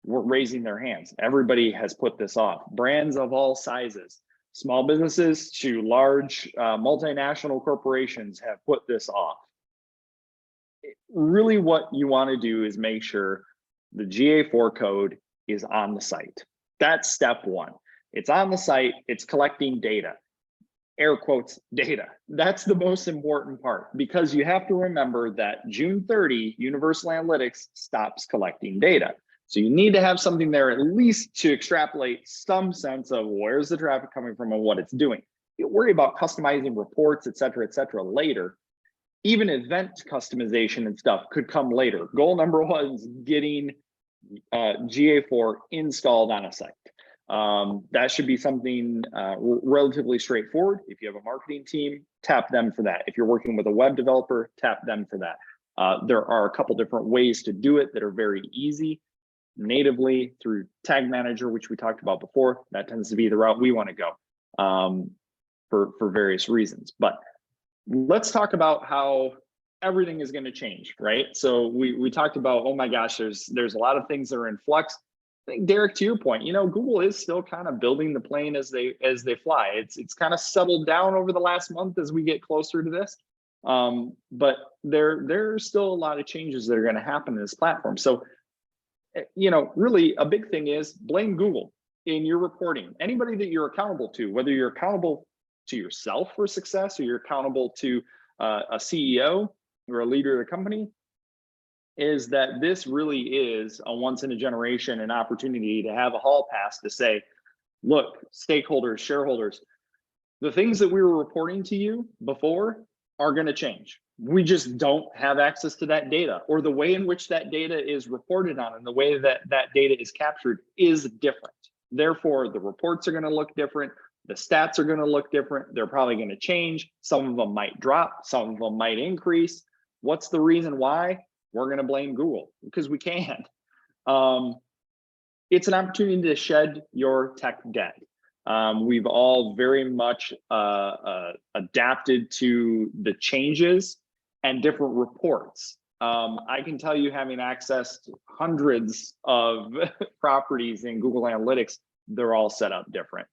We're raising their hands. Everybody has put this off. Brands of all sizes, small businesses to large multinational corporations have put this off. Really, what you want to do is make sure the GA4 code is on the site. That's step one. It's on the site, it's collecting data, air quotes, data. That's the most important part, because you have to remember that June 30, Universal Analytics stops collecting data. So you need to have something there at least to extrapolate some sense of where's the traffic coming from and what it's doing. You worry about customizing reports, et cetera, later. Even event customization and stuff could come later. Goal number one is getting GA4 installed on a site. That should be something relatively straightforward. If you have a marketing team, tap them for that. If you're working with a web developer, tap them for that. There are a couple different ways to do it that are very easy. Natively through Tag Manager, which we talked about before. That tends to be the route we want to go for various reasons. But let's talk about how everything is going to change, right? So we talked about, oh my gosh, there's a lot of things that are in flux. I think, Derek, to your point, Google is still kind of building the plane as they fly. It's kind of settled down over the last month as we get closer to this. But there's still a lot of changes that are going to happen in this platform. So, really a big thing is blame Google in your reporting. Anybody that you're accountable to, whether you're accountable to yourself for success or you're accountable to a CEO or a leader of the company, is that this really is a once in a generation an opportunity to have a hall pass to say, look, stakeholders, shareholders, the things that we were reporting to you before are going to change. We just don't have access to that data, or the way in which that data is reported on and the way that that data is captured is different. Therefore, the reports are going to look different. The stats are going to look different. They're probably going to change. Some of them might drop. Some of them might increase. What's the reason why? We're going to blame Google because we can. It's an opportunity to shed your tech debt. We've all very much adapted to the changes and different reports. I can tell you, having access to hundreds of properties in Google Analytics, they're all set up different.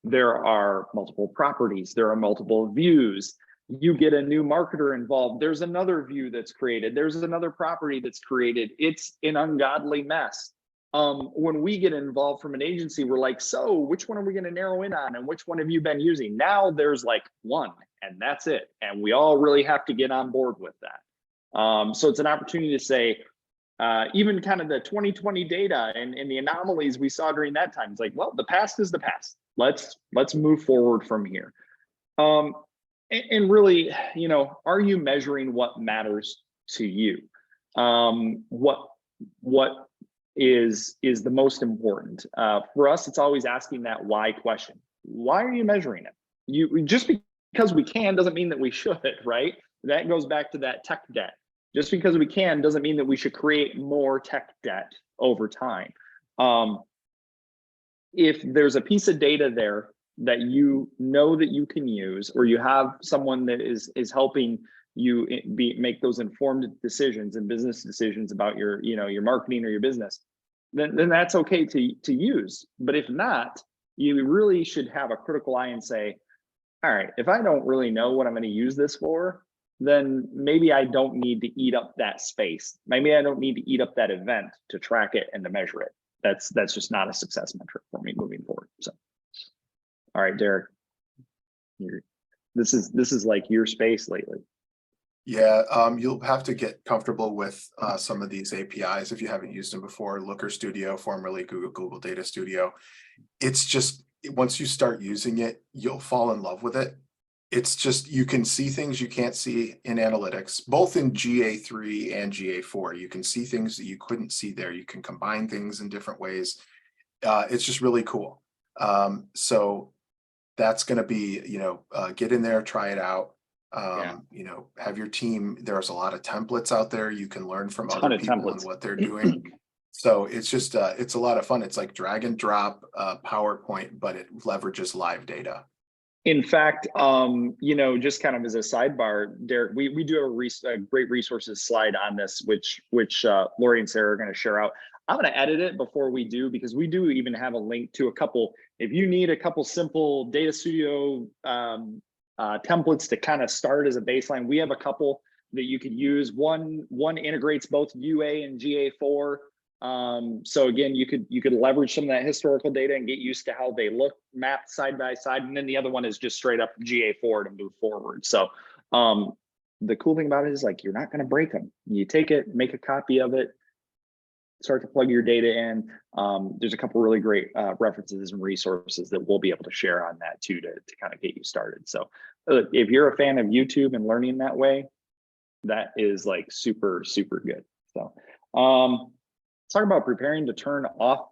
There are multiple properties, there are multiple views. You get a new marketer involved, there's another view that's created, there's another property that's created. It's an ungodly mess. When we get involved from an agency, we're like, so which one are we going to narrow in on and which one have you been using? Now there's like one and that's it. And we all really have to get on board with that. So it's an opportunity to say, even kind of the 2020 data and the anomalies we saw during that time, it's like, well, the past is the past. Let's move forward from here. And really, are you measuring what matters to you? What is the most important? For us, it's always asking that why question. Why are you measuring it? Just because we can doesn't mean that we should, right? That goes back to that tech debt. Just because we can doesn't mean that we should create more tech debt over time. If there's a piece of data there that you know that you can use, or you have someone that is helping you make those informed decisions and business decisions about your marketing or your business, then that's okay to use. But if not, you really should have a critical eye and say, all right, if I don't really know what I'm going to use this for, then maybe I don't need to eat up that space. Maybe I don't need to eat up that event to track it and to measure it. That's just not a success metric for me moving forward. So, all right, Derek, this is like your space lately. Yeah, you'll have to get comfortable with some of these APIs if you haven't used them before. Looker Studio, formerly Google Data Studio. It's just, once you start using it, you'll fall in love with it. It's just, you can see things you can't see in analytics, both in GA3 and GA4. You can see things that you couldn't see there. You can combine things in different ways. It's just really cool. So that's going to be, get in there, try it out. Have your team. There's a lot of templates out there. You can learn from other people and what they're doing. So it's just, it's a lot of fun. It's like drag and drop PowerPoint, but it leverages live data. In fact, just kind of as a sidebar, Derek, we do have a great resources slide on this, which Lori and Sarah are going to share out. I'm going to edit it before we do, because we do even have a link to a couple. If you need a couple simple Data Studio templates to kind of start as a baseline, we have a couple that you could use. One integrates both UA and GA4. So again, you could leverage some of that historical data and get used to how they look mapped side by side. And then the other one is just straight up GA4 to move forward. So the cool thing about it is, like, you're not going to break them. You take it, make a copy of it, start to plug your data in. There's a couple really great references and resources that we'll be able to share on that too, to kind of get you started. So if you're a fan of YouTube and learning that way, that is like super, super good. So let's talk about preparing to turn off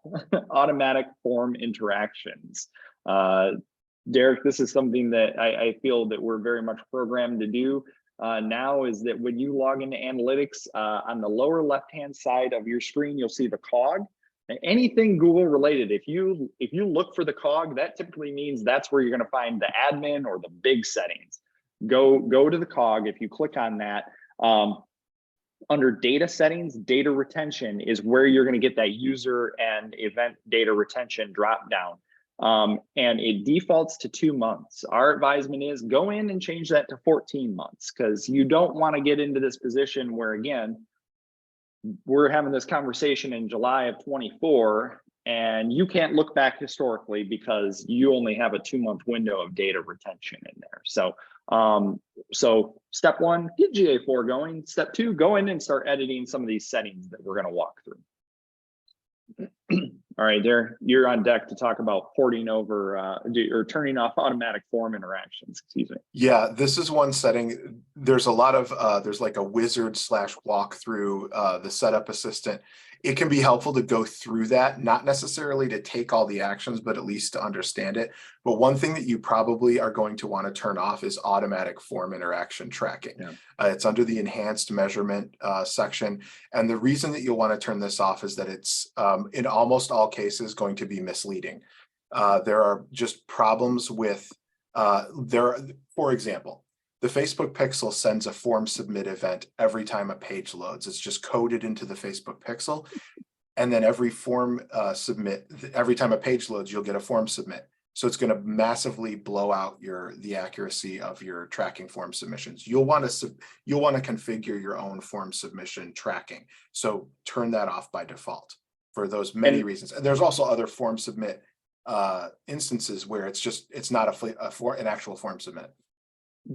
automatic form interactions. Derek, this is something that I feel that we're very much programmed to do now, is that when you log into analytics, on the lower left-hand side of your screen, you'll see the cog. And anything Google related, if you look for the cog, that typically means that's where you're going to find the admin or the big settings. Go to the cog. If you click on that, under data settings, data retention is where you're going to get that user and event data retention drop down. And it defaults to 2 months. Our advisement is go in and change that to 14 months, because you don't want to get into this position where, again, we're having this conversation in July of 24 and you can't look back historically because you only have a 2-month window of data retention in there. So so step 1, get GA4 going. Step 2, go in and start editing some of these settings that we're going to walk through. All right, Derek, you're on deck to talk about porting over or turning off automatic form interactions. Excuse me. Yeah, this is one setting. There's a lot of there's like a wizard / walkthrough, the setup assistant. It can be helpful to go through that, not necessarily to take all the actions, but at least to understand it. But one thing that you probably are going to want to turn off is automatic form interaction tracking. Yeah. It's under the enhanced measurement section. And the reason that you'll want to turn this off is that it's in almost all cases going to be misleading. There are just problems with, for example, the Facebook pixel sends a form submit event every time a page loads. It's just coded into the Facebook pixel. And then every form submit, every time a page loads, you'll get a form submit. So it's going to massively blow out the accuracy of your tracking form submissions. You'll want to configure your own form submission tracking. So turn that off by default for those many reasons. And there's also other form submit instances where it's not an actual form submit.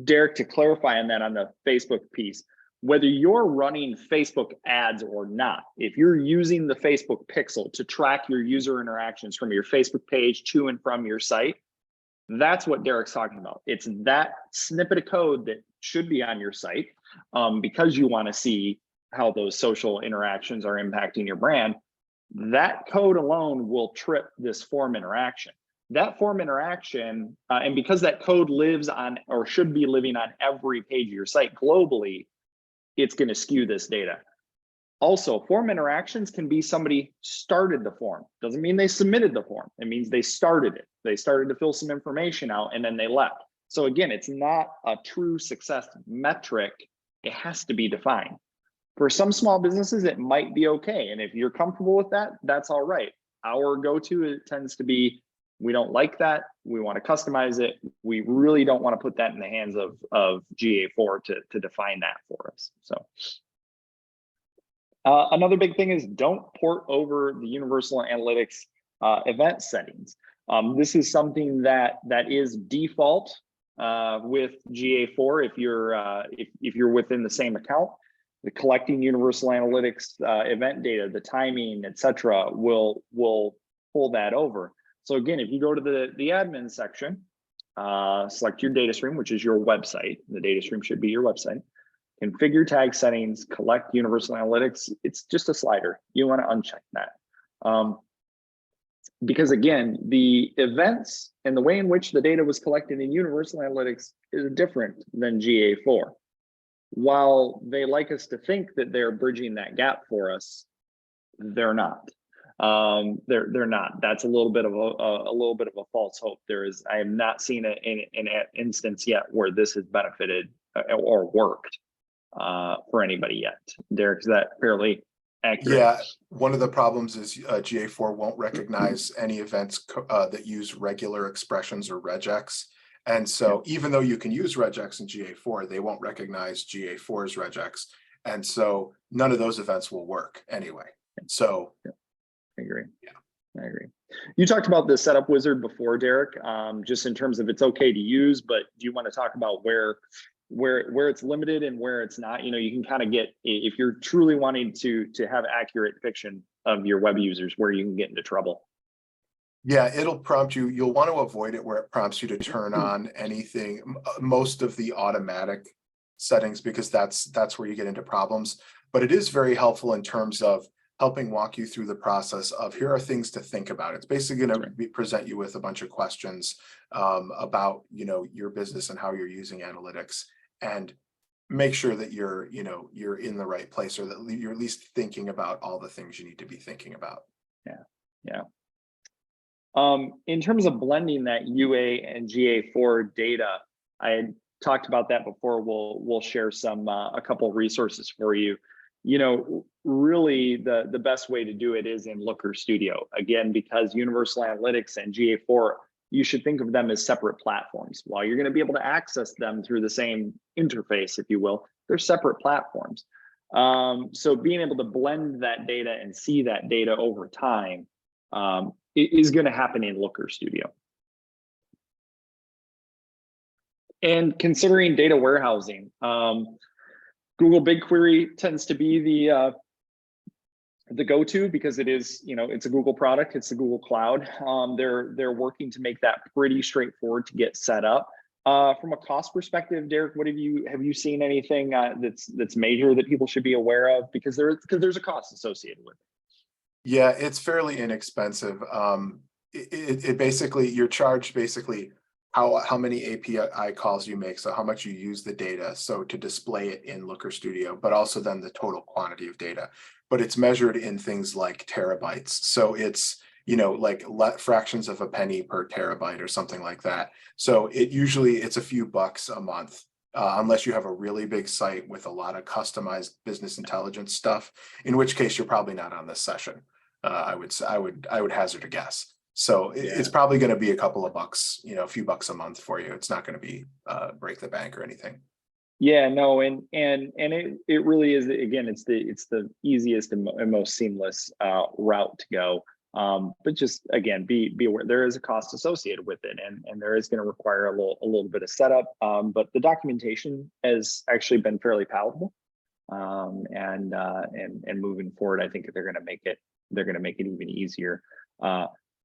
Derek, to clarify on that, on the Facebook piece, whether you're running Facebook ads or not, if you're using the Facebook pixel to track your user interactions from your Facebook page to and from your site, that's what Derek's talking about. It's that snippet of code that should be on your site because you want to see how those social interactions are impacting your brand. That code alone will trip this form interaction. That form interaction, and because that code lives on, or should be living on, every page of your site globally, it's going to skew this data. Also, form interactions can be somebody started the form. Doesn't mean they submitted the form. It means they started it. They started to fill some information out and then they left. So again, it's not a true success metric. It has to be defined. For some small businesses, it might be okay. And if you're comfortable with that, that's all right. Our go-to, it tends to be, we don't like that. We want to customize it. We really don't want to put that in the hands of GA4 to define that for us. So another big thing is don't port over the Universal Analytics event settings. This is something that is default with GA4 if you're within the same account. The collecting Universal Analytics event data, the timing, etc., will pull that over. So again, if you go to the admin section, select your data stream, which is your website. The data stream should be your website. Configure tag settings, collect Universal Analytics. It's just a slider. You want to uncheck that. Because again, the events and the way in which the data was collected in Universal Analytics is different than GA4. While they like us to think that they're bridging that gap for us, They're not. They're not. That's a little bit of a false hope. I have not seen an instance yet where this has benefited or worked for anybody yet. Derek, is that fairly accurate? Yeah, one of the problems is GA4 won't recognize any events that use regular expressions or regex. And so even though you can use regex in GA4, they won't recognize GA4's regex. And so none of those events will work anyway. So I agree. Yeah. I agree. You talked about the setup wizard before, Derek, just in terms of it's okay to use, but do you want to talk about where it's limited and where it's not? You know, you can kind of get, if you're truly wanting to have accurate depiction of your web users, where you can get into trouble. Yeah, it'll prompt you. You'll want to avoid it where it prompts you to turn on anything, most of the automatic settings, because that's where you get into problems. But it is very helpful in terms of helping walk you through the process of here are things to think about. It's basically going to present you with a bunch of questions about, you know, your business and how you're using analytics, and make sure that you're in the right place, or that you're at least thinking about all the things you need to be thinking about. Yeah. In terms of blending that UA and GA4 data, I had talked about that before. We'll share a couple of resources for you. You know, really the best way to do it is in Looker Studio. Again, because Universal Analytics and GA4, you should think of them as separate platforms. While you're going to be able to access them through the same interface, if you will, they're separate platforms. So being able to blend that data and see that data over time is going to happen in Looker Studio. And considering data warehousing, Google BigQuery tends to be the go-to, because it is, you know, it's a Google product, it's the Google Cloud. They're working to make that pretty straightforward to get set up. From a cost perspective, Derek, what have you seen anything that's major that people should be aware of? Because there's a cost associated with it. Yeah, it's fairly inexpensive. It basically, you're charged basically how many API calls you make, so how much you use the data, so to display it in Looker Studio, but also then the total quantity of data. But it's measured in things like terabytes. So it's, you know, like fractions of a penny per terabyte or something like that. So it's a few bucks a month. Unless you have a really big site with a lot of customized business intelligence stuff, in which case you're probably not on this session. I would hazard a guess. So it's probably going to be a couple of bucks, you know, a few bucks a month for you. It's not going to be break the bank or anything. Yeah, no, and it really is, again, it's the easiest and most seamless route to go. But just again, be aware there is a cost associated with it, and there is going to require a little bit of setup. But the documentation has actually been fairly palatable, and moving forward, I think they're going to make it even easier.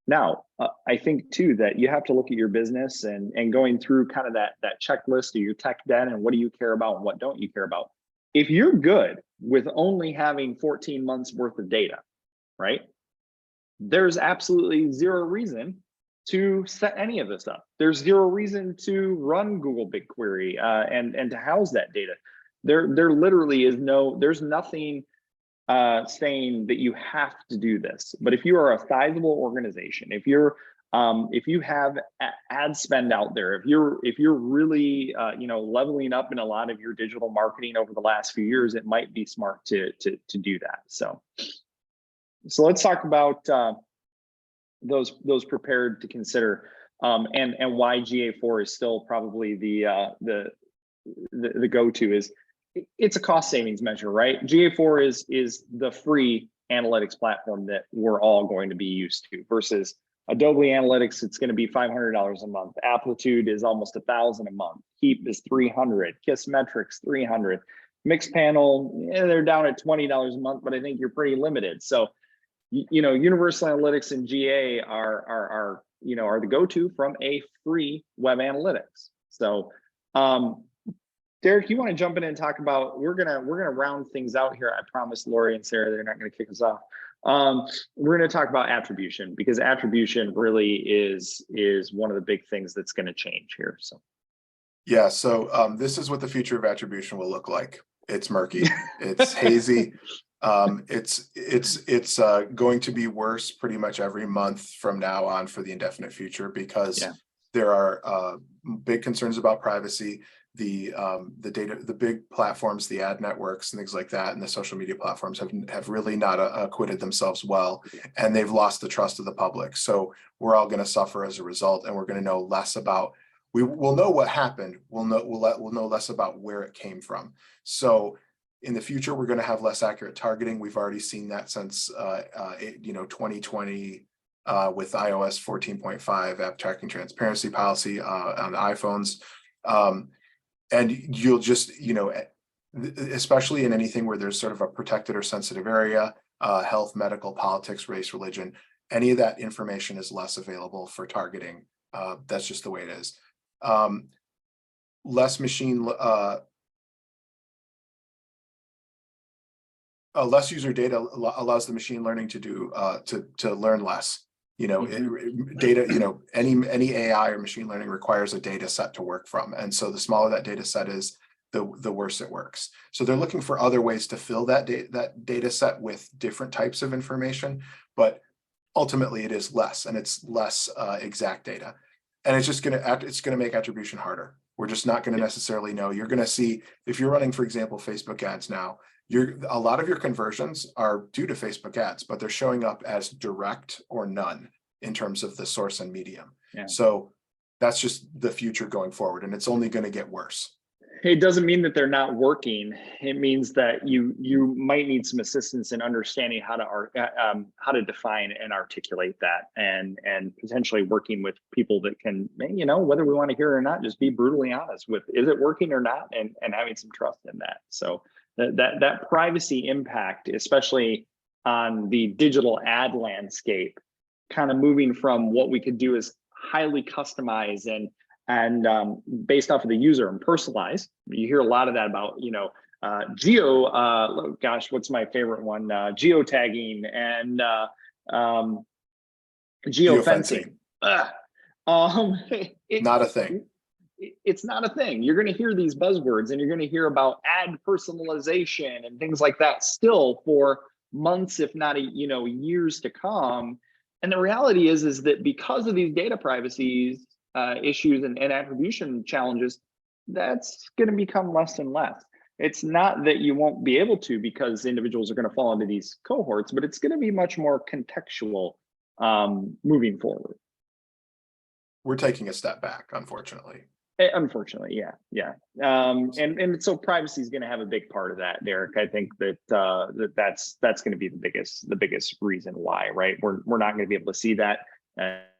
Now, I think too that you have to look at your business and going through kind of that checklist of your tech debt and what do you care about and what don't you care about. If you're good with only having 14 months worth of data, right? There's absolutely zero reason to set any of this up. There's zero reason to run Google BigQuery and to house that data. There literally is there's nothing saying that you have to do this. But if you are a sizable organization, if you have ad spend out there, if you're really leveling up in a lot of your digital marketing over the last few years, it might be smart to do that. So let's talk about those prepared to consider, and why GA4 is still probably the go-to. Is it's a cost savings measure, right? GA4 is the free analytics platform that we're all going to be used to, versus Adobe Analytics. It's going to be $500 a month. Amplitude is almost $1,000 a month. Keep is $300. Kissmetrics $300. Mixpanel, they're down at $20 a month, but I think you're pretty limited. So, you know, Universal Analytics and GA are the go-to from a free web analytics. So, Derek, you want to jump in and talk about, we're gonna round things out here. I promise Lori and Sarah, they're not going to kick us off. We're going to talk about attribution, because attribution really is one of the big things that's going to change here. So yeah, so this is what the future of attribution will look like. It's murky, it's hazy. It's going to be worse pretty much every month from now on for the indefinite future, because there are big concerns about privacy. The data, the big platforms, the ad networks and things like that, and the social media platforms have really not acquitted themselves well, and they've lost the trust of the public. So we're all going to suffer as a result, and we're going to know less about. We'll know what happened. We'll know less about where it came from. So in the future, we're going to have less accurate targeting. We've already seen that since 2020 with iOS 14.5 app tracking transparency policy on iPhones. And you'll just, especially in anything where there's sort of a protected or sensitive area, health, medical, politics, race, religion, any of that information is less available for targeting. That's just the way it is. Less user data allows the machine learning to do to learn less. Data, any AI or machine learning requires a data set to work from. And so the smaller that data set is, the worse it works. So they're looking for other ways to fill that data set with different types of information, but ultimately it is less, and it's less exact data. And it's just gonna make attribution harder. We're just not going to necessarily know. You're going to see, if you're running, for example, Facebook ads now, a lot of your conversions are due to Facebook ads, but they're showing up as direct or none in terms of the source and medium. So that's just the future going forward, and it's only going to get worse. It doesn't mean that they're not working. It means that you might need some assistance in understanding how to define and articulate that, and potentially working with people that can, whether we want to hear it or not, just be brutally honest with, is it working or not, and having some trust in that. So that privacy impact, especially on the digital ad landscape, kind of moving from what we could do as highly customized and based off of the user and personalized. You hear a lot of that about, gosh, what's my favorite one? Geotagging and geofencing. Not a thing. It's not a thing. You're going to hear these buzzwords, and you're going to hear about ad personalization and things like that still for months, if not years to come. And the reality is that because of these data privacy issues and attribution challenges, that's going to become less and less. It's not that you won't be able to, because individuals are going to fall into these cohorts, but it's going to be much more contextual moving forward. We're taking a step back, unfortunately. Unfortunately, yeah. And so privacy is going to have a big part of that, Derek. I think that's going to be the biggest reason why, right? We're not going to be able to see that.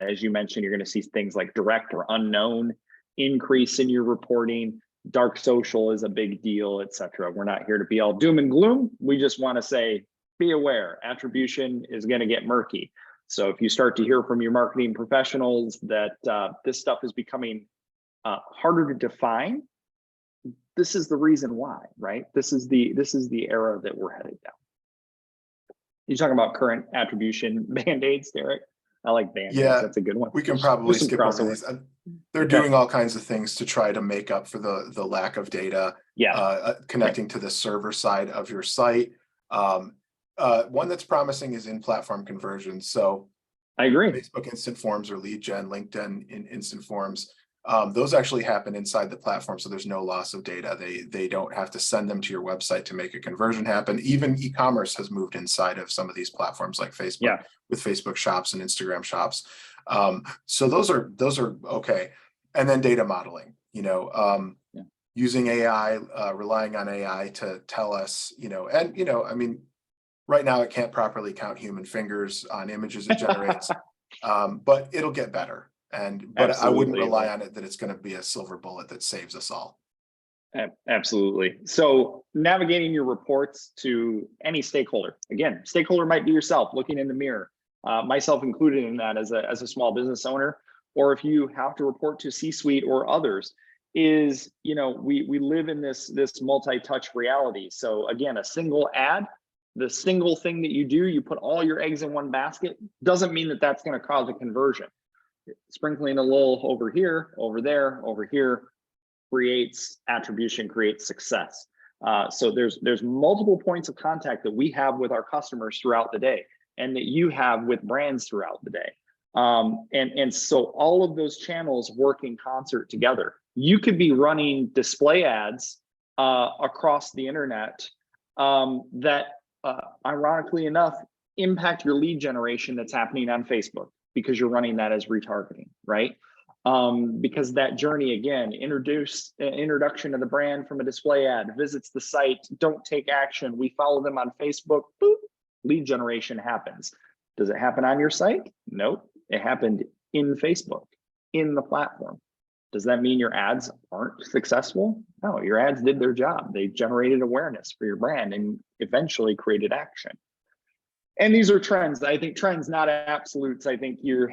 As you mentioned, you're going to see things like direct or unknown increase in your reporting. Dark social is a big deal, etc. We're not here to be all doom and gloom. We just want to say, be aware, attribution is going to get murky. So if you start to hear from your marketing professionals that this stuff is becoming harder to define, this is the reason why, right? This is the era that we're headed down. You're talking about current attribution band-aids, Derek? I like band-aids. Yeah, that's a good one. We can probably skip over these. They're doing all kinds of things to try to make up for the lack of data. Connecting to the server side of your site. One that's promising is in-platform conversions. So I agree. Facebook Instant Forms or lead gen, LinkedIn in Instant Forms. Those actually happen inside the platform, so there's no loss of data. They don't have to send them to your website to make a conversion happen. Even e-commerce has moved inside of some of these platforms like Facebook, with Facebook Shops and Instagram Shops. So those are okay. And then data modeling, using AI, relying on AI to tell us, I mean, right now it can't properly count human fingers on images it generates, but it'll get better. But absolutely, I wouldn't rely on it that it's going to be a silver bullet that saves us all. Absolutely. So navigating your reports to any stakeholder, again, stakeholder might be yourself looking in the mirror, myself included in that as a small business owner, or if you have to report to C-suite or others, is, we live in this multi-touch reality. So again, a single ad, the single thing that you do, you put all your eggs in one basket, doesn't mean that that's going to cause a conversion. Sprinkling a little over here, over there, over here creates attribution, creates success. So there's multiple points of contact that we have with our customers throughout the day, and that you have with brands throughout the day. And so all of those channels work in concert together. You could be running display ads across the internet that ironically enough impact your lead generation that's happening on Facebook, because you're running that as retargeting, right? Because that journey, again, introduction of the brand from a display ad, visits the site, don't take action, we follow them on Facebook, boop, lead generation happens. Does it happen on your site? Nope, it happened in Facebook, in the platform. Does that mean your ads aren't successful? No, your ads did their job. They generated awareness for your brand and eventually created action. And these are trends. I think trends, not absolutes. I think you're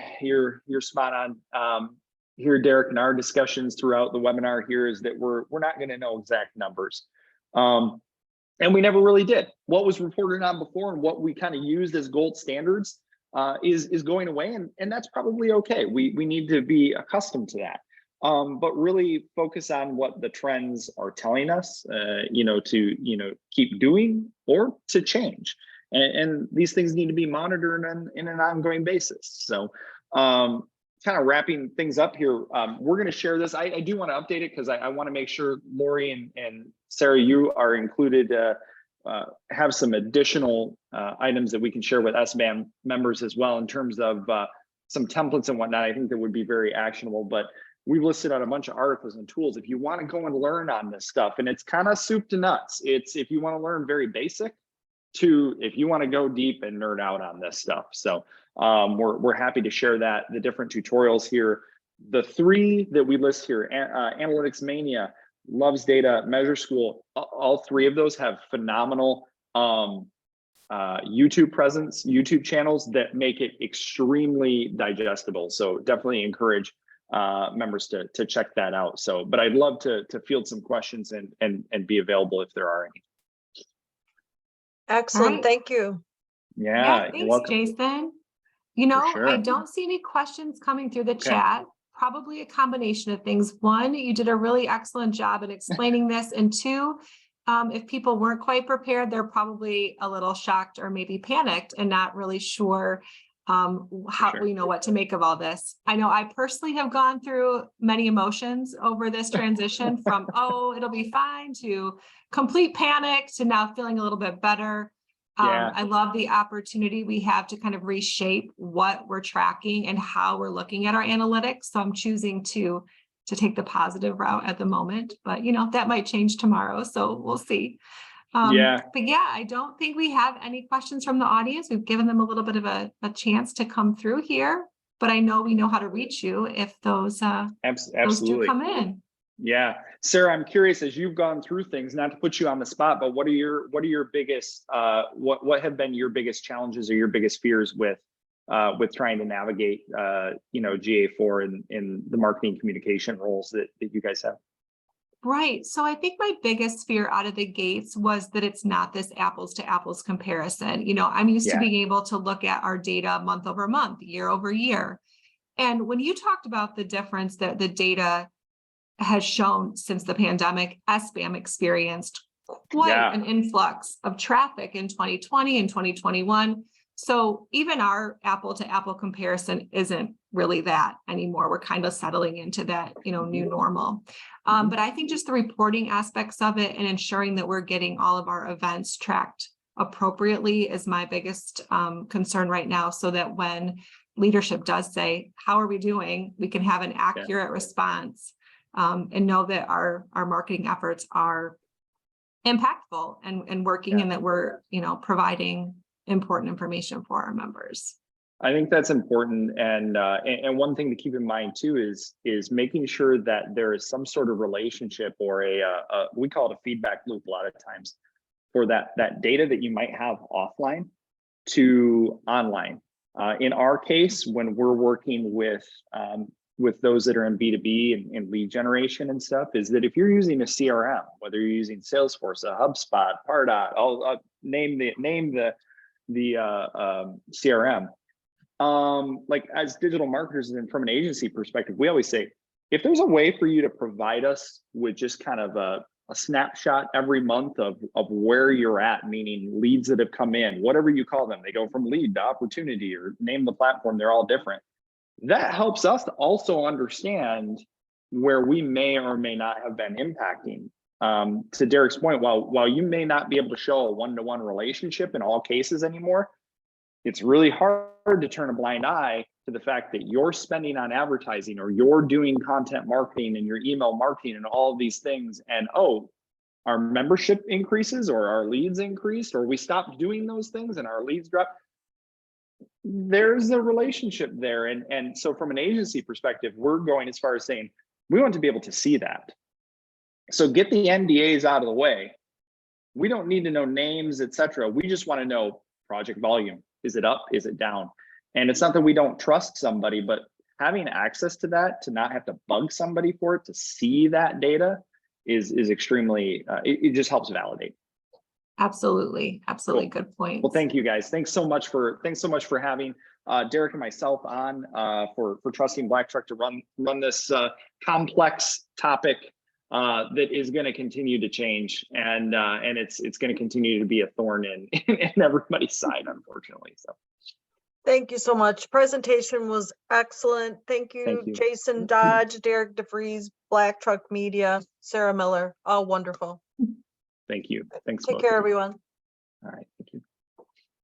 spot on. Here, Derek, in our discussions throughout the webinar here is that we're not going to know exact numbers. And we never really did. What was reported on before and what we kind of used as gold standards is going away, and that's probably okay. We need to be accustomed to that. But really focus on what the trends are telling us, to keep doing or to change. And these things need to be monitored in an ongoing basis. So kind of wrapping things up here, we're going to share this. I do want to update it because I want to make sure Lori and Sarah, you are included, have some additional items that we can share with SBAM members as well in terms of some templates and whatnot. I think that would be very actionable, but we've listed out a bunch of articles and tools if you want to go and learn on this stuff. And it's kind of soup to nuts. It's if you want to learn very basic to if you want to go deep and nerd out on this stuff. So we're happy to share that, the different tutorials here. The three that we list here, Analytics Mania, Loves Data, Measure School, all three of those have phenomenal YouTube presence, YouTube channels that make it extremely digestible. So definitely encourage members to check that out. So, but I'd love to field some questions and be available if there are any. Excellent. Right. Thank you. Yeah, thanks, you're welcome. Jason. You know, sure. I don't see any questions coming through the Okay. chat. Probably a combination of things. One, you did a really excellent job in explaining this. And two, if people weren't quite prepared, they're probably a little shocked or maybe panicked and not really sure how Sure. what to make of all this. I know I personally have gone through many emotions over this transition from, oh, it'll be fine, to complete panic, to now feeling a little bit better. Yeah. I love the opportunity we have to kind of reshape what we're tracking and how we're looking at our analytics. So I'm choosing to take the positive route at the moment, but that might change tomorrow. So we'll see. But yeah, I don't think we have any questions from the audience. We've given them a little bit of a chance to come through here, but I know we know how to reach you if those do come in. Yeah, Sarah, I'm curious, as you've gone through things, not to put you on the spot, but what are your biggest what have been your biggest challenges or your biggest fears with trying to navigate GA4 in the marketing communication roles that you guys have? Right. So I think my biggest fear out of the gates was that it's not this apples to apples comparison. I'm used to being able to look at our data month over month, year over year. And when you talked about the difference that the data has shown since the pandemic, SBAM experienced quite an influx of traffic in 2020 and 2021. So even our apple to apple comparison isn't really that anymore. We're kind of settling into that, new normal. But I think just the reporting aspects of it and ensuring that we're getting all of our events tracked appropriately is my biggest concern right now, so that when leadership does say, how are we doing? We can have an accurate response and know that our marketing efforts are impactful and working and that we're, providing important information for our members. I think that's important, and one thing to keep in mind too is making sure that there is some sort of relationship or we call it a feedback loop a lot of times for that data that you might have offline to online. In our case, when we're working with those that are in B2B and lead generation and stuff, is that if you're using a CRM, whether you're using Salesforce, a HubSpot, Pardot, I'll name the CRM. Like as digital marketers and from an agency perspective, we always say, if there's a way for you to provide us with just kind of a snapshot every month of where you're at, meaning leads that have come in, whatever you call them. They go from lead to opportunity, or name the platform, they're all different. That helps us to also understand where we may or may not have been impacting. To Derek's point, while you may not be able to show a one-to-one relationship in all cases anymore, it's really hard to turn a blind eye to the fact that you're spending on advertising, or you're doing content marketing and your email marketing and all of these things. And our membership increases, or our leads increased, or we stopped doing those things and our leads dropped. There's a relationship there. And so from an agency perspective, we're going as far as saying, we want to be able to see that. So get the NDAs out of the way. We don't need to know names, etc. We just want to know project volume. Is it up? Is it down? And it's not that we don't trust somebody, but having access to that, to not have to bug somebody for it, to see that data is extremely, it just helps validate. Absolutely. Absolutely. Cool. Good point. Well, thank you guys. Thanks so much for having Derek and myself on, for trusting BlackTruck to run this complex topic that is going to continue to change, and it's going to continue to be a thorn in everybody's side, unfortunately. So Thank you so much. Presentation was excellent. Thank you, Jason Dodge, Derek DeVries, BlackTruck Media, Sarah Miller, all wonderful. thank you. Thanks. Take care, everyone. All right.